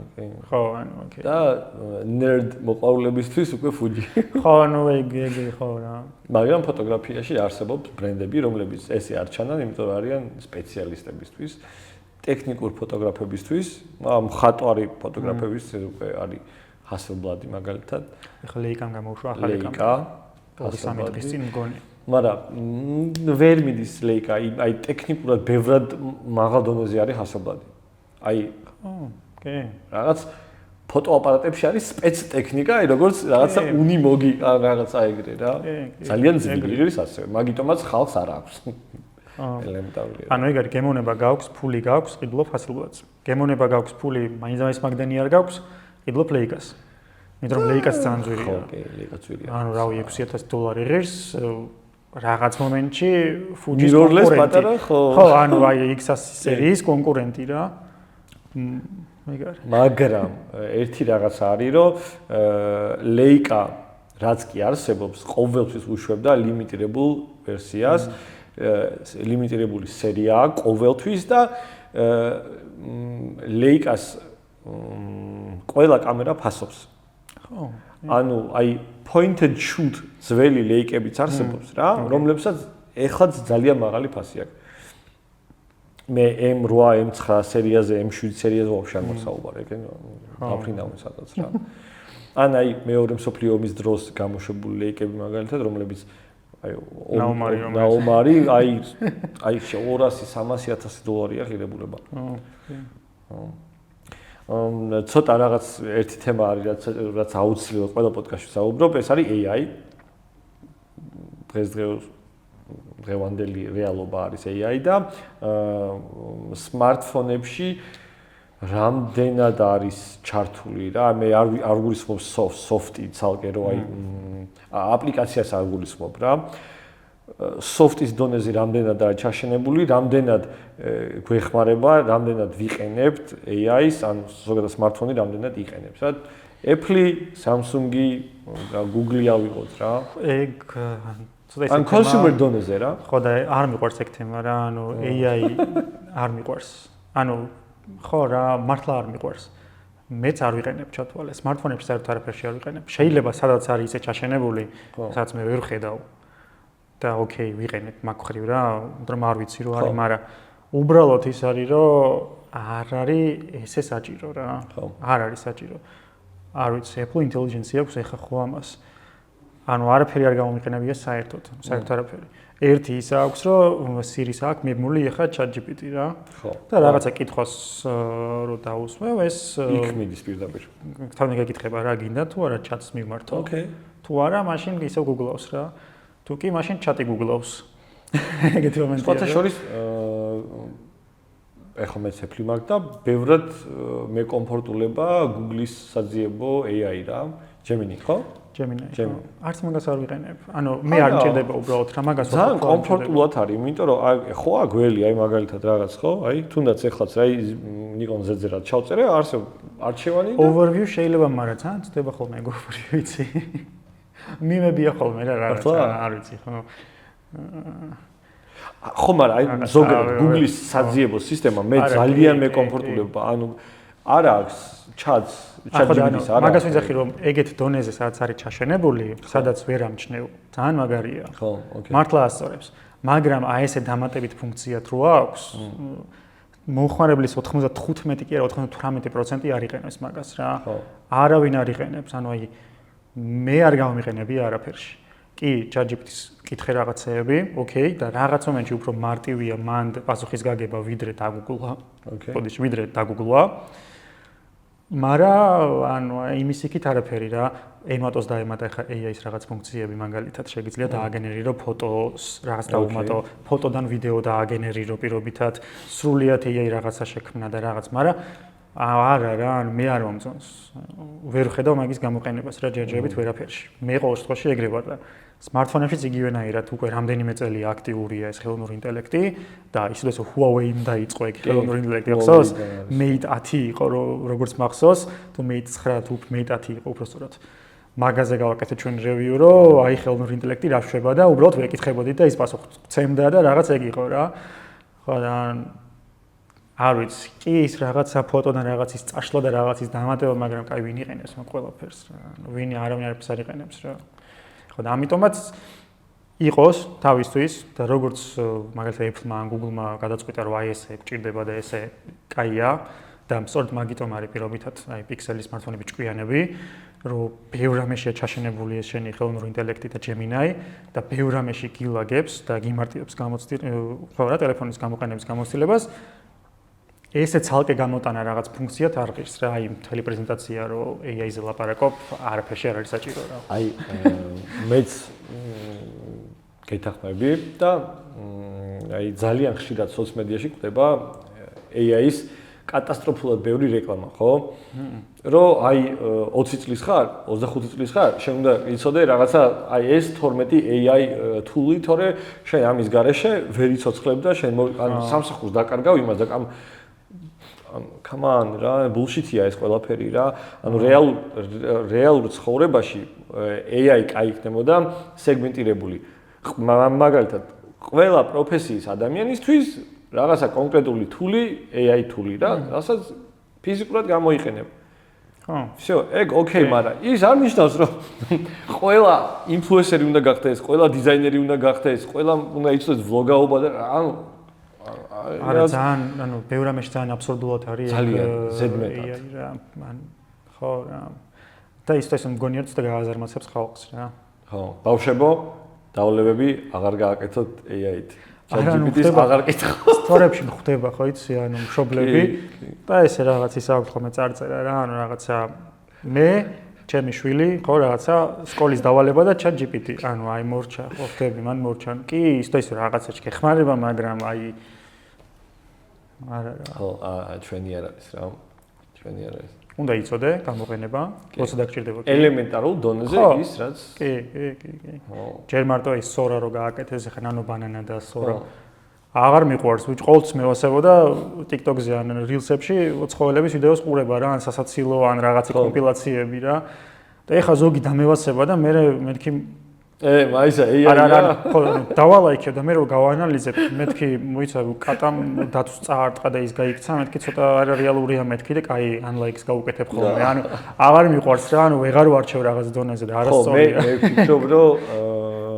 ხო, ანუ ოკეი. და nerd მოყვარულებისთვის უკვე Fuji. ხო, ანუ ეგ ხო რა. მაგრამ ფოტოგრაფიაში არსებობს ბრენდები, რომლებიც ესე არ ჩანან, იმიტომ რომ არიან სპეციალისტებისთვის. ტექნიკურ ფოტოგრაფებისთვის, მხატვარი ფოტოგრაფებისთვის უკვე არის Hasselblad მაგალითად. ეხლა Leica-მ გამოუშვა ახალი კამერა. 2-3 დღის წინ მგონი. მაგრამ ვერ მიდის Leica, აი ტექნიკურად ბევრად მაღალ დონეზე არის Hasselblad. აი კი. რაღაც ფოტოაპარატებში არის სპეცტექნიკა, აი როგორც რაღაცა უნიმოგი რაღაცა ეგრე რა. ძალიან ძლიერი არის ასევე, მაგიტომაც ხალხს არ აქვს. ელემენტარულია. ანუ ეგ არის გემოვნება გაქვს, ფული გაქვს, ყიდულობ Hasselblad-ს. გემოვნება გაქვს, ფული მაინც მაგდენი არ გაქვს, ყიდულობ Leica-ს. იმიტომ რომ Leica-ს ძალიან ძვირია. ხო, კი, Leica ძვირია. ანუ რავი $6,000 ღირს რაღაც მომენტში Fuji-ს mirrorless პატარა ხო. ხო, ანუ აი X-ას სერიის კონკურენტი რა. მაგრამ ერთი რაღაცა არის, რომ Leica რაც კი არსებობს, ყოველთვის უშვებდა limiterable ვერსიას. limiterable სერია ყოველთვის და Leica-ს ყველა კამერა ფასობს. ხო. ანუ აი point and shoot ძველი Leica-ებიც არსებობს რა, რომლებსაც ეხლაც ძალიან მაღალი ფასი აქვს. მე M8, M9 სერიაზე, M7 სერიაზე ვაფშე არ მოსაუბარ, ეგ დაფრინავენ სადაც რა. ან აი მეორე მსოფლიო ომის დროს გამოშვებული Leica-ები მაგალითად, რომლებიც აი ნაუმარი აი $200,000-300,000 ღირებულება. ცოტა რაღაც ერთი თემა არის, რაც აუცილებლად ყველა პოდკასტში საუბრობ, ეს არის AI. დღევანდელი რეალობა არის AI და smartphone-ებში რამდენად არის ჩართული რა, მე არ გულისხმობ soft-ი ცალკე რო აი აპლიკაციას არ გულისხმობ რა. Soft-ის დონეზე რამდენად არის ჩაშენებული, რამდენად გვეხმარება, რამდენად ვიყენებთ AI-ს, ან ზოგადად smartphone-ი რამდენად იყენებს რა. Apple, Samsung-ი, Google-ი ავიღოთ რა. ეგ ან consumer დონეზე რა. ხო და არ მიყვარს ეგ თემა რა, ანუ AI არ მიყვარს. ანუ ხო რა, მართლა არ მიყვარს. მეც არ ვიყენებ ჩათვალე, smartphone-ებში საერთოდ არაფერში არ ვიყენებ. შეიძლება სადაც არის ისე ჩაშენებული, სადაც მე ვერ ხედავ. და ოკეი, ვიყენებ მაგ ხრივ რა, მაგრამ არ ვიცი რო არის, მაგრამ უბრალოდ ის არის, რომ არ არის ესე საჭირო რა. არ არის საჭირო. არ ვიცი, Apple Intelligence აქვს ეხა ხო ამას. ანუ არაფერი არ გამომიყენებია საერთოდ არაფერი. ერთი ის აქვს, რომ Siri-ს აქვს მიბმული ეხა ChatGPT რა. და რაღაცა კითხვას რო დაუსმევ, ეს იქ მიდის პირდაპირ. თავი გეკითხება რა გინდა თუ არა chat-ს მივმართო. თუ არა, მაშინ ისევ Google-ავს რა. თუ კი, მაშინ chat-ი Google-ავს. ეგეთი მომენტია. სხვათა შორის ეხლა მეც Apple მაქვს და ბევრად მეკომფორტულება Google-ის საძიებო AI რა. Gemini, ხო? Gemini. Gemini. არც მაგას არ ვიყენებ. ანუ მე არ მჭირდება უბრალოდ რა მაგას ძალიან კომფორტულად არის, იმიტომ რომ ხო აგველი, აი მაგალითად რაღაც ხო, აი თუნდაც ეხლაც რა Nikon Z-ზე რა ჩავწერე, არსებობს არჩევანი და overview შეიძლება, მაგრამ ძალიან ცდება ხოლმე overview, ვიცი. მიმებია ხოლმე რა რაღაც, არ ვიცი, ხო. ხო, მაგრამ აი ზოგადად Google-ის საძიებო სისტემა მე ძალიან მეკომფორტულება, ანუ არა აქვს ChatGPT-ს არა. მაგას ვიძახი რომ ეგეთ დონეზე სადაც არის ჩაშენებული, სადაც ვერ ამჩნევ, ძალიან მაგარია. ხო, ოკეი. მართლა ასწორებს. მაგრამ აი ესე დამატებით ფუნქციად რო აქვს, მომხმარებლის 95 კი არა 98% არ იყენებს მაგას რა. არავინ არ იყენებს, ანუ აი მე არ გამომიყენები არაფერში. კი, ChatGPT-ს კითხე რაღაცეები, ოკეი, და რაღაც მომენტში უფრო მარტივია მან პასუხის გაგება ვიდრე დაგუგლა. ოკეი. ბოდიში ვიდრე დაგუგლა. მაგრამ ანუ იმის იქით არაფერი რა, ემატოს დაემატა ხა AI-ის რაღაც ფუნქციები მაგალითად შეგიძლია დააგენერირო ფოტოს, რაღაც დაუმატო, ფოტოდან ვიდეო დააგენერირო პირობითად, სრულიად AI რაღაცა შექმნა და რაღაც, მაგრამ არა რა, მე არ მომწონს. ვერ ხედავ მაგის გამოყენებას რა ჯერჯერობით ვერაფერში. მე ყოველ შემთხვევაში ეგრე ვარ და smartphone-ებშიც იგივენაირად უკვე რამდენიმე წელი აქტიურია ეს ხელოვნური ინტელექტი და ისედაც Huawei-მ დაიწყო ეგ ხელოვნური ინტელექტი ახსოვს Mate 10 იყო როგორც მახსოვს თუ Mate 9 თუ Mate 10 იყო უბრალოდ მაგაზე გავაკეთე ჩვენ review რომ აი ხელოვნური ინტელექტი რა შვება და უბრალოდ ვეკითხებოდით და ის პასუხცემდა და რაღაც ეგ იყო რა ხო და არ ვიცი კი ის რაღაცა ფოტოდან რაღაცის წაშლა და რაღაცის დამატება მაგრამ კაი ვინ იყენებს მაგ ყველაფერს რა ვინ არავინ არ იყენებს რა ხო და ამიტომაც იყოს თავისთვის და როგორც მაგალითად Apple-მა ან Google-მა გადაწყვიტა რომ აი ესე გჭირდება და ესე კაია და სწორედ მაგიტომ არის პირობითად აი Pixel-ის smartphone-ები ჭკვიანები რომ ბევრ რამეშია ჩაშენებული ეს შენი ხელოვნური ინტელექტი და Gemini და ბევრ რამეში გილაგებს და გიმარტივებს ხო რა ტელეფონის გამოყენების გამოცდილებას ესე ცალკე გამოტანა რაღაც ფუნქციად არ ღირს რა აი მთელი პრეზენტაცია რომ AI-ზე ლაპარაკობ არაფერში არ არის საჭირო რა აი მეც გეთახმები და აი ძალიან ხშირად სოციალ-მედიაში გვხვდება AI-ის კატასტროფულად ბევრი რეკლამა ხო რომ აი 20 წლის ხარ 25 წლის ხარ შენ უნდა იცოდე რაღაცა აი ეს 12 AI tool-ი თორე შენ ამის გარეშე ვერ იცოცხლებ და შენ ან სამსახურს დაკარგავ იმას და come on რა bullshit-ია ეს ყველაფერი რა ანუ რეალურ ცხოვრებაში AI კაი იქნებოდა სეგმენტირებული მაგალითად ყველა პროფესიის ადამიანისთვის რაღაცა კონკრეტული tool-ი AI tool-ი რა რასაც ფიზიკურად გამოიყენებ ხო всё ეგ ოკეი მაგრამ ის არ ნიშნავს რომ ყველა ინფლუენსერი უნდა გახდეს ყველა დიზაინერი უნდა გახდეს ყველა უნდა იცოდეს ვლოგაობა და ანუ არა ძალიან ანუ ბევრ რამეში ძალიან აბსურდულად არის ძალიან ზედმეტად რა მან ხო რა და ის მგონია რომ გააზარმაცებს ხალხს რა ხო ბავშვებო დავალებები აღარ გააკეთოთ AI-ით ChatGPT-ს აღარ კითხავთ სტორებში ხდება ხო იცი ანუ მშობლები და ესე რაღაც ის აქვს ხოლმე წარწერა რა ანუ რაღაცა მე ჩემი შვილი ხო რაღაცა სკოლის დავალება და ChatGPT ანუ აი მორჩა ხო ხდები მან მორჩა კი ის რაღაცა შეხმარება მაგრამ აი არა რა ხო ჩვენი არ არის რა ჩვენი არ არის უნდა იცოდე გამოყენება როცა დაგჭირდება ელემენტარულ დონეზე ის რაც კი ხო ჯერ მარტო ის Sora რო გააკეთეს ახლა Nano Banana და Sora აღარ მიყვარს ვიჭ ყოველთვის მევასებოდა TikTok-ზე ან Reels-ებში ცხოველების ვიდეოს ყურება რა ან სასაცილო ან რაღაცი კომპილაციები რა და ეხა ზოგი დამევასება და მე მეთქი მაისა AI არა ხო დავალაიქე და მე რო გავაანალიზებ მეთქი მოიცა კატამ დათვს წაარტყა და ის გაიქცა მეთქი ცოტა არა რეალურია მეთქი და კაი unlikes გავუკეთებ ხოლმე ანუ აღარ მიყვარს რა ანუ ვეღარ ვარჩევ რაღაც დონეზე და არასწორია ხო მე ვფიქრობ რომ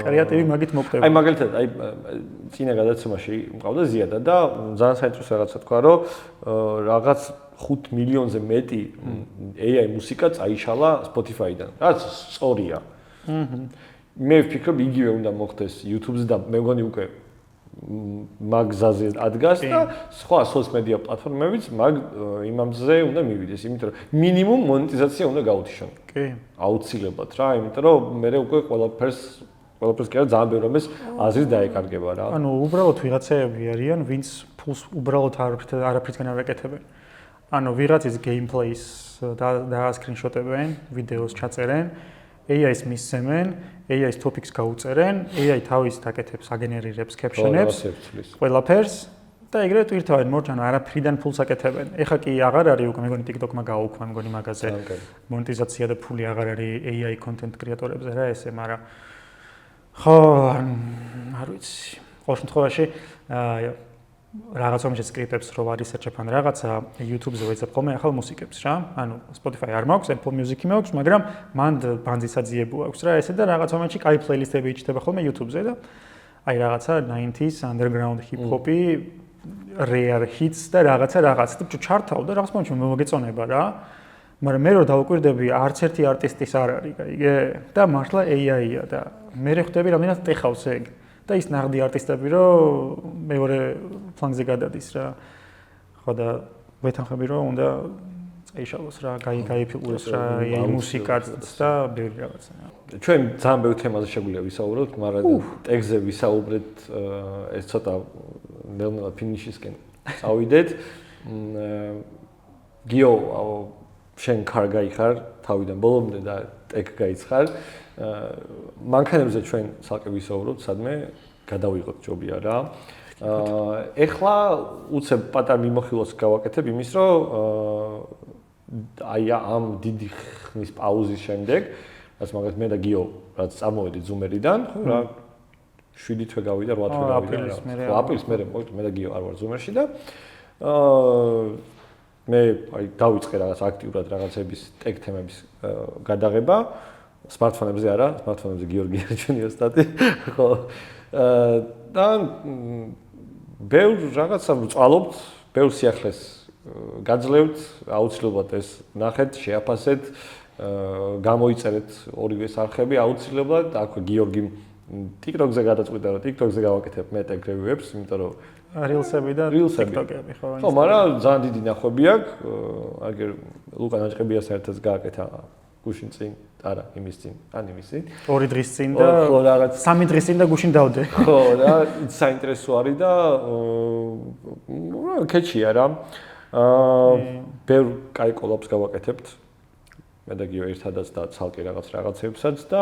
კრეატივი მაგით მოკვდება აი მაგალითად აი წინა გადაცემაში მყავდა ზიადა და ძალიან საინტერესო რაღაცა თქვა რომ რაღაც 5 მილიონზე მეტი AI მუსიკა წაიშალა Spotify-დან რაც სწორია მე ვფიქრობ იგივე უნდა მოხდეს YouTube-ზე და მე მგონი უკვე მაგზაზე ადგას და სხვა სოციალ-მედია პლატფორმებიც მაგ იმამზე უნდა მივიდეს, იმიტომ რომ მინიმუმ მონეტიზაცია უნდა გაუთიშონ. კი. აუცილებლად რა, იმიტომ რომ მე უკვე ყველაფერს კი არა ძალიან ბევრ რამეს აზრი დაეკარგება რა. ანუ უბრალოდ ვიღაცები არიან, ვინც ფულს უბრალოდ არაფრისგან არ ეკეთებენ. ანუ ვიღაცის gameplays და სკრინშოტებენ, ვიდეოს ჩაწერენ AI-ს მისცემენ, AI-ს topics გაუწერენ, AI თავის დაკეთებს, აგენერირებს caption-ებს, ყველაფერს და ეგრევე ტვირთავენ მორჩან არაფრიდან ფულს აკეთებენ. ეხლა კი აღარ არის უკვე მეგონი TikTok-მა გააუქმა მეგონი მაგაზე მონეტიზაცია და ფული აღარ არის AI content creator-ებზე რა ესე, მაგრამ ხო, არ ვიცი. ყოველ შემთხვევაში რაღაც მომენტში სკრიპტებს რო ვარისერჩებ ან რაღაცა YouTube-ზე ვეძებ ხოლმე ახალ მუსიკებს რა. ანუ Spotify არ მაქვს, Apple Music-ი მაქვს, მაგრამ მანდ ბანძის აძიებო აქვს რა ესე და რაღაც მომენტში კაი პლეილისტები იჭდება ხოლმე YouTube-ზე და აი რაღაცა 90s underground hip-hop-ი rare hits და რაღაცა და ჩართავ და რაღაც მომენტში მომგეწონება რა. მაგრამ მე რო დავუკვირდები არც ერთი არტისტის არ არის, გაიგე? და მართლა AI-ია და მე ხვდები რამდენად ტეხავს ეგ. და ის ნაღდი არტისტები რომ მეორე ფლანგზე გადადის რა. ხო და ვეთანხმები რომ უნდა წაიშალოს რა, გაიფილტროს რა, მუსიკაც და ბევრი რაღაცა. ჩვენ ძალიან ბევრ თემაზე შეგვიძლია ვისაუბროთ, მაგრამ ტექსტზე ვისაუბრეთ ეს ცოტა ნელ-ნელა ფინიშისკენ წავიდეთ. გიო შენ ხარ გაიხარ თავიდან ბოლომდე და ტექ გაიცხარ. მანქანებზე ჩვენ ცალკე ვისაუბროთ, სადმე გადავიღოთ ჯობია რა. ეხლა უცებ პატარ მიმოხილვას გავაკეთებ იმის, რომ აი ამ დიდი ხნის პაუზის შემდეგ, რაც მაგათ მე და გიო რაც წამოვედით ზუმერიდან, ხო რა 7 თვე გავიდა, 8 თვე გავიდა. აპრილის მერე მე და გიო არ ვარ ზუმერში და მე აი დავიწყე რაღაც აქტიურად რაღაცების ტექ თემების გადაღება. Smartphone-ებზე არა, smartphone-ებზე გიორგი არჩენია სტატი. ხო. და ბევრ რაღაცა ვწვალობთ, ბევრ სიახლეს გაძლევთ, აუცილებლად ეს ნახეთ, შეაფასეთ, გამოიწერეთ ორივეს არხები, აუცილებლად აქვე გიორგი TikTok-ზე გადაწყვიტა, რომ TikTok-ზე გავაკეთებ მე ტექ რევიუებს, იმიტომ რომ Reels-ები და TikTok-ები ხო. ხო, მაგრამ ძალიან დიდი ნახვები აქვს. აგერ ლუკა ნაჭყებიას ერთად გააკეთა გუშინ წინ, არა, იმის წინ, ან იმის წინ. 2 დღის წინ და 3 დღის წინ და გუშინ დავდე. ხო, რა, საინტერესო არის და კეჩია რა. ბევრ კაი კოლაპს გავაკეთებთ. მე და გიო ერთადაც და ცალკე რაღაცებსაც და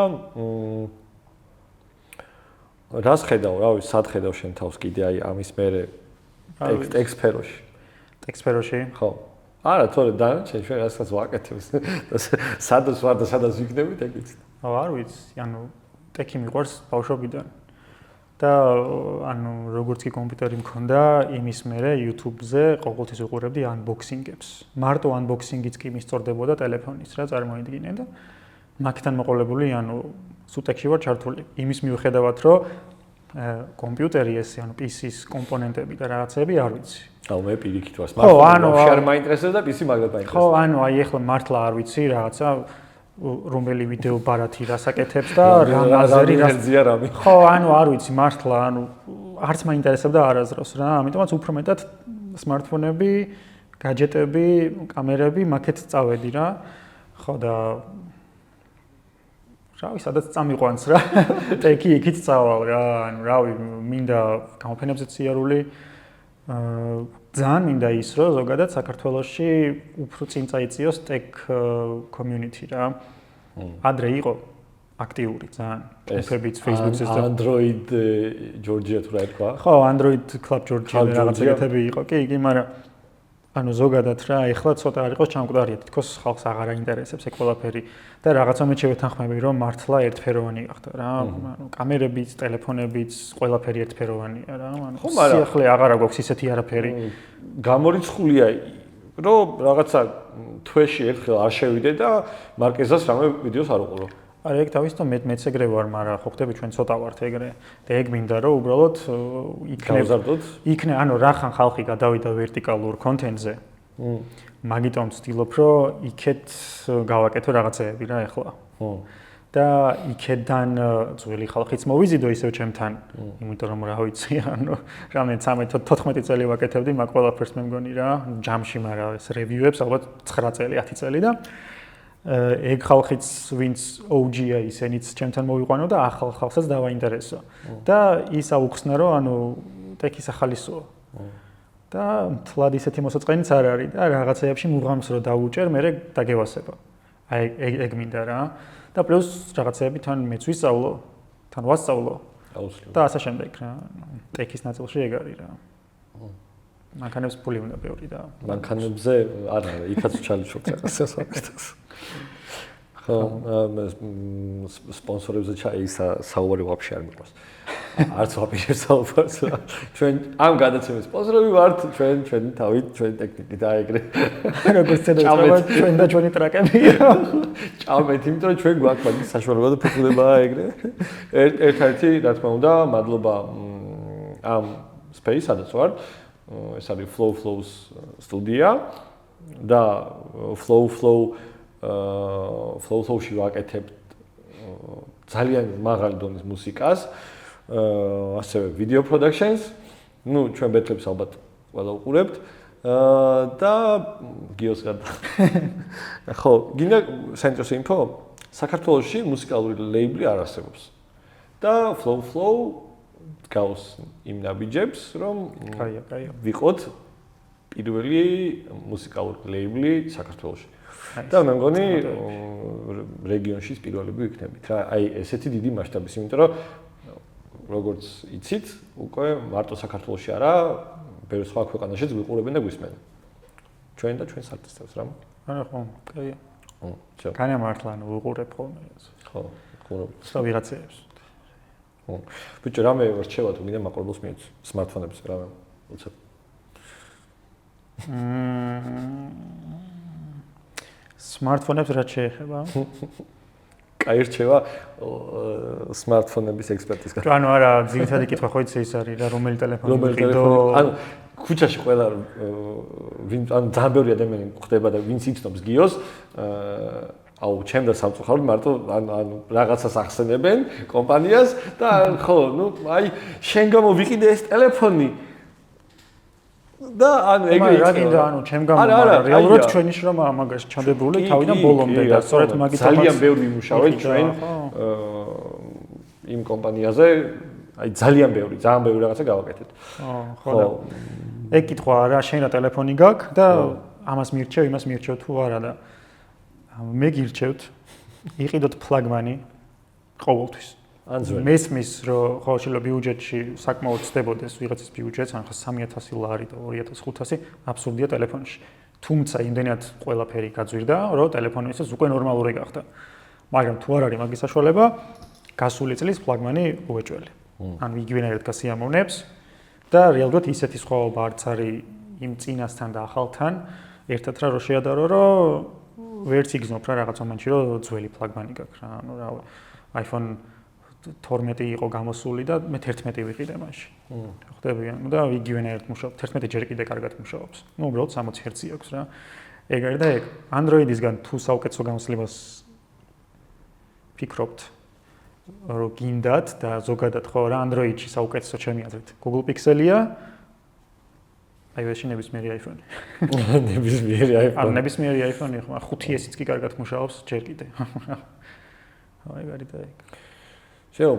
რას ხედავ, რა ვიცი, სად ხედავ შენ თავს კიდე აი ამის მერე ტექს სფეროში. ტექს სფეროში? ხო. არა, თორე დანარჩენ ჩვენ რასაც ვაკეთებს. სადაც ვარ და სადაც ვიქნები ტექით. არ ვიცი, ანუ ტექი მიყვარს ბავშვობიდან. და ანუ როგორც კი კომპიუტერი მქონდა, იმის მერე YouTube-ზე ყოველთვის ვიყურებდი unboxing-ებს. მარტო unboxing-იც კი მისწორდებოდა ტელეფონის რა წარმოიდგინე და მაგთან მოყოლებული, ანუ სუტექში ვარ ჩართული. იმის მიუხედავად, რომ კომპიუტერი ესე, ანუ PC-ის კომპონენტები და რაღაცები არ ვიცი. აუ მე პირიქით ვარ. სმარტფონი არ მაინტერესებს და PC მაგათ მაინტერესებს. ხო, ანუ აი ახლა მართლა არ ვიცი რაღაცა რომელი ვიდეო ბარათი რასაკეთებს და რა ლაზერი რამი. ხო, ანუ არ ვიცი მართლა, ანუ არც მაინტერესებდა არასდროს რა. ამიტომაც უფრო მეტად სმარტფონები, гаджеტები, კამერები მაგეთ წავედი რა. ხო და რავი, სადაც წამიყვანს რა. ტექი იქით წავალ რა. ანუ რავი, მინდა გამოფენებზე ციარული ძალიან მინდა ის, რომ ზოგადად საქართველოში უფრო წინ წაიწიოს ტექ community რა. ადრე იყო აქტიური ძალიან. ჯგუფებიც Facebook-ზე და Android Georgia თუ რა თქვა? ხო, Android Club Georgia რაღაცები იყო. კი, იგი, მაგრამ ანუ ზოგადად რა, ეხლა ცოტა არ იყოს ჩამკვდარია, თქოს ხალხს აღარ აინტერესებს ეგ ყველაფერი და რაღაც მომენტში ვეთანხმები, რომ მართლა ერთფეროვანი გახდა რა. ანუ კამერებიც, ტელეფონებიც, ყველაფერი ერთფეროვანია რა. ანუ სიახლე აღარ აქვს ისეთი არაფერი. გამორიცხულია, რომ რაღაცა თვეში ერთხელ არ შევიდე და მარკეზას რამე ვიდეოს არ უყურო. არა, ეგ თავისთავად მეც ეგრე ვარ, მაგრამ ხო ხდები ჩვენ ცოტა ვართ ეგრე. და ეგ მინდა რომ უბრალოდ იქნე, ანუ რახან ხალხი გადავიდა ვერტიკალურ კონტენტზე. მაგიტომ ვცდილობ, რომ იქეთ გავაკეთო რაღაცეები რა ეხლა. და იქედან ძველი ხალხიც მოვიზიდო ისევ ჩემთან, იმიტომ რომ რა ვიცი, ანუ რამე 13-14 წელი ვაკეთებდი მაგ ყველაფერს მე მგონი რა, ჯამში, მაგრამ ეს რევიუებს ალბათ 9 წელი, 10 წელი და ეგ ხალხიც ვინც OG-ია ისენიც ჩემთან მოვიყვანო და ახალ ხალხსაც დავაინტერესო. და ის აუხსნა რომ ანუ ტექის ახალისოა. და მთლად ისეთი მოსაწყენიც არ არის და რაღაცეებში მუღამს რო დავუჭერ, მე დაგევასება. ეგ მინდა რა. და პლუს რაღაცეები თან მეც ვისწავლო, თან ვასწავლო. აუცილებლად. და ასე შემდეგ რა. ტექის ნაწილში ეგ არის რა. მანქანებს ფული უნდა ბევრი და მანქანებზე არა, იქაც ჩალიჩობთ რაღაცას საკეთებს. ხო, სპონსორებზე ჩაისა საუბარი ვაფშე არ მიყვარს. არც ვაპირებ საუბარს. ჩვენ ამ გადაცემის სპონსორები ვართ, ჩვენი თავით, ჩვენი ტექნიკით და ეგრე. როგორც ცედა ჩვენ და ჩვენი ტრაკები. ჭამეთ, იმიტომ რომ ჩვენ გვაქვს მაგის საშუალება და ფიქრობაა ეგრე. ერთ-ერთი, რა თქმა უნდა, მადლობა ამ space, სადაც ვარ. ეს არის Flow-Flow-ს სტუდია და Flow-Flow-ში ვაკეთებთ ძალიან მაღალი დონის მუსიკას, ასევე video productions. ნუ ჩვენ ბეთლებს ალბათ ყველა უყურებთ და გიოს გადა. ხო, გინდა საინტერესო ინფო, საქართველოში მუსიკალური ლეიბლი არ არსებობს. და Flow-Flow გავს იმ ნაბიჯებს, რომ ვიყოთ პირველი მუსიკალური ლეიბლი საქართველოში. და მე მგონი რეგიონში პირველები ვიქნებით რა. აი ესეთი დიდი მასშტაბის, იმიტომ რომ როგორც იცით, უკვე მარტო საქართველოში არა, ბევრ სხვა ქვეყანაშიც ვიყურებენ და გვისმენენ. ჩვენ და ჩვენს არტისტებს რა. არა ხო, კაია. ხო. განამართლა, ვიყურებ ხოლმე. ხო, ვიყურებ. სხვა ვიღაცებს. ხო. ბიჭო, რამე რჩევა თუ მინდა მაყურებელს მიეც smartphone-ებს რამე უცებ. smartphone-ებს რა შეეხება? კაი რჩევა smartphone-ების ექსპერტისგან. ანუ არა, ძირითადი კითხვა ხო იცი ის არის რა, რომელი ტელეფონი ვიყიდო? ანუ ქუჩაში ყველა ვინ ან ძალიან ბევრი ადამიანი ხდება და ვინც იცნობს გიოს, აუ, ჩემ და სამწუხაროდ მარტო ანუ რაღაცას ახსენებენ კომპანიას და ხო, ნუ აი შენ გამო ვიყიდე ეს ტელეფონი და ანუ ეგრე რა გინდა ანუ ჩემ გამო რეალურად ჩვენი შრომა მაგაში ჩადებული თავიდან ბოლომდე და სწორედ მაგით ძალიან ბევრი ვიმუშავეთ ჩვენ იმ კომპანიაზე აი ძალიან ბევრი რაღაცა გავაკეთეთ. ხო და ეგ კითხვა რა შენ რა ტელეფონი გაქვს და ამას მირჩევ იმას მირჩევ თუ არა და მე გირჩევთ იყიდოთ ფლაგმანი ყოველთვის. მესმის რომ ხო შეიძლება ბიუჯეტში საკმაოდ ცდებოდეს ვიღაცის ბიუჯეტს, ან ხო 3000 ლარი და 2500 აბსურდია ტელეფონში. თუმცა იმდენად ყველაფერი გაძვირდა, რომ ტელეფონი ისე უკვე ნორმალური გახდა. მაგრამ თუ არ არის მაგის საშუალება, გასული წლის ფლაგმანი უეჭველი. ანუ იგივენაირად გასიამოვნებს და რეალურად ისეთი სხვაობა არც არის იმ წინასთან და ახალთან, ერთად რა შეადარო, რომ ვერც იგზნობ რა რაღაც მომენტში რომ ძველი ფლაგმანი გაქვს რა, ანუ რა iPhone 12 იყო გამოსული და მე 11 ვიყიდე მაშინ. ხვდები, ანუ და იგივენაირად მუშაობ, 11 ჯერ კიდე კარგად მუშაობს. ნუ უბრალოდ 60 Hz აქვს რა. ეგ არის და ეგ Android-ისგან თუ საუკეთესო გამოსლებას ფიქრობთ, რომ გინდათ და ზოგადად ხო რა Android-ში საუკეთესო ჩემი აზრით Google Pixel-ია. iOS-ში ნებისმიერი iPhone. ნებისმიერი iPhone. ან ნებისმიერი iPhone ხო, 5S-იც კი კარგად მუშაობს ჯერ კიდე. აი გარი და ეგ. შეო,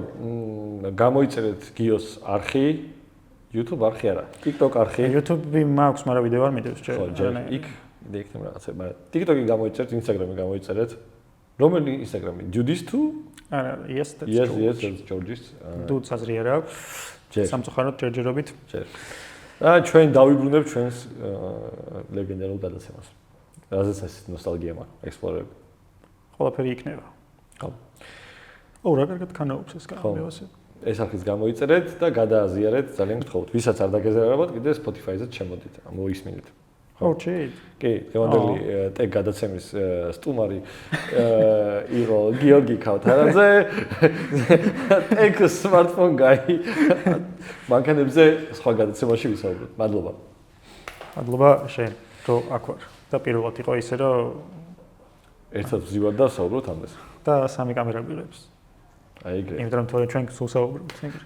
გამოიწერეთ გიოს არხი, YouTube არხი არა, TikTok არხი. YouTube-ი მაქვს, მაგრამ ვიდეო არ მიდევს ჯერ. ხო, ჯერ იქ იქნება რაღაცა, მაგრამ TikTok-ი გამოიწერეთ, Instagram-ი გამოიწერეთ. რომელი Instagram-ი? Judy's თუ? არა, yes, that's George's. დუც აზრი არ აქვს. ჯერ. სამწუხაროდ ჯერჯერობით. ჯერ. ჩვენ დავიბრუნებთ ჩვენს ლეგენდარულ გადაცემას. რაზეც ეს ნოსტალგია მაქვს, ექსპლორები. ყველაფერი იქნება. ხო. ო, რა კარგად ქანაობს ეს კამერაზე. ეს არხიც გამოიწერეთ და გადააზიარეთ, ძალიან გთხოვთ. ვისაც არ დაგეზარებათ, კიდე Spotify-ზე შემოდით, მოისმინეთ. ხო, ჩი. კი, ლევანდელი ტეგ გადაცემის სტუმარი იყო გიორგი ქავთარაძე. ტეგ smartphone guy. მანქანებზე სხვა გადაცემაში ვისაუბრეთ. მადლობა. მადლობა შენ, რომ აქ ვარ. და პირველად იყო ისე, რომ ერთად ვზივარ და საუბრობთ ამაზე. და სამი კამერა გვიღებს. აი ეგრე. იმიტომ რომ თქვენ სულ საუბრობთ, ეგრე.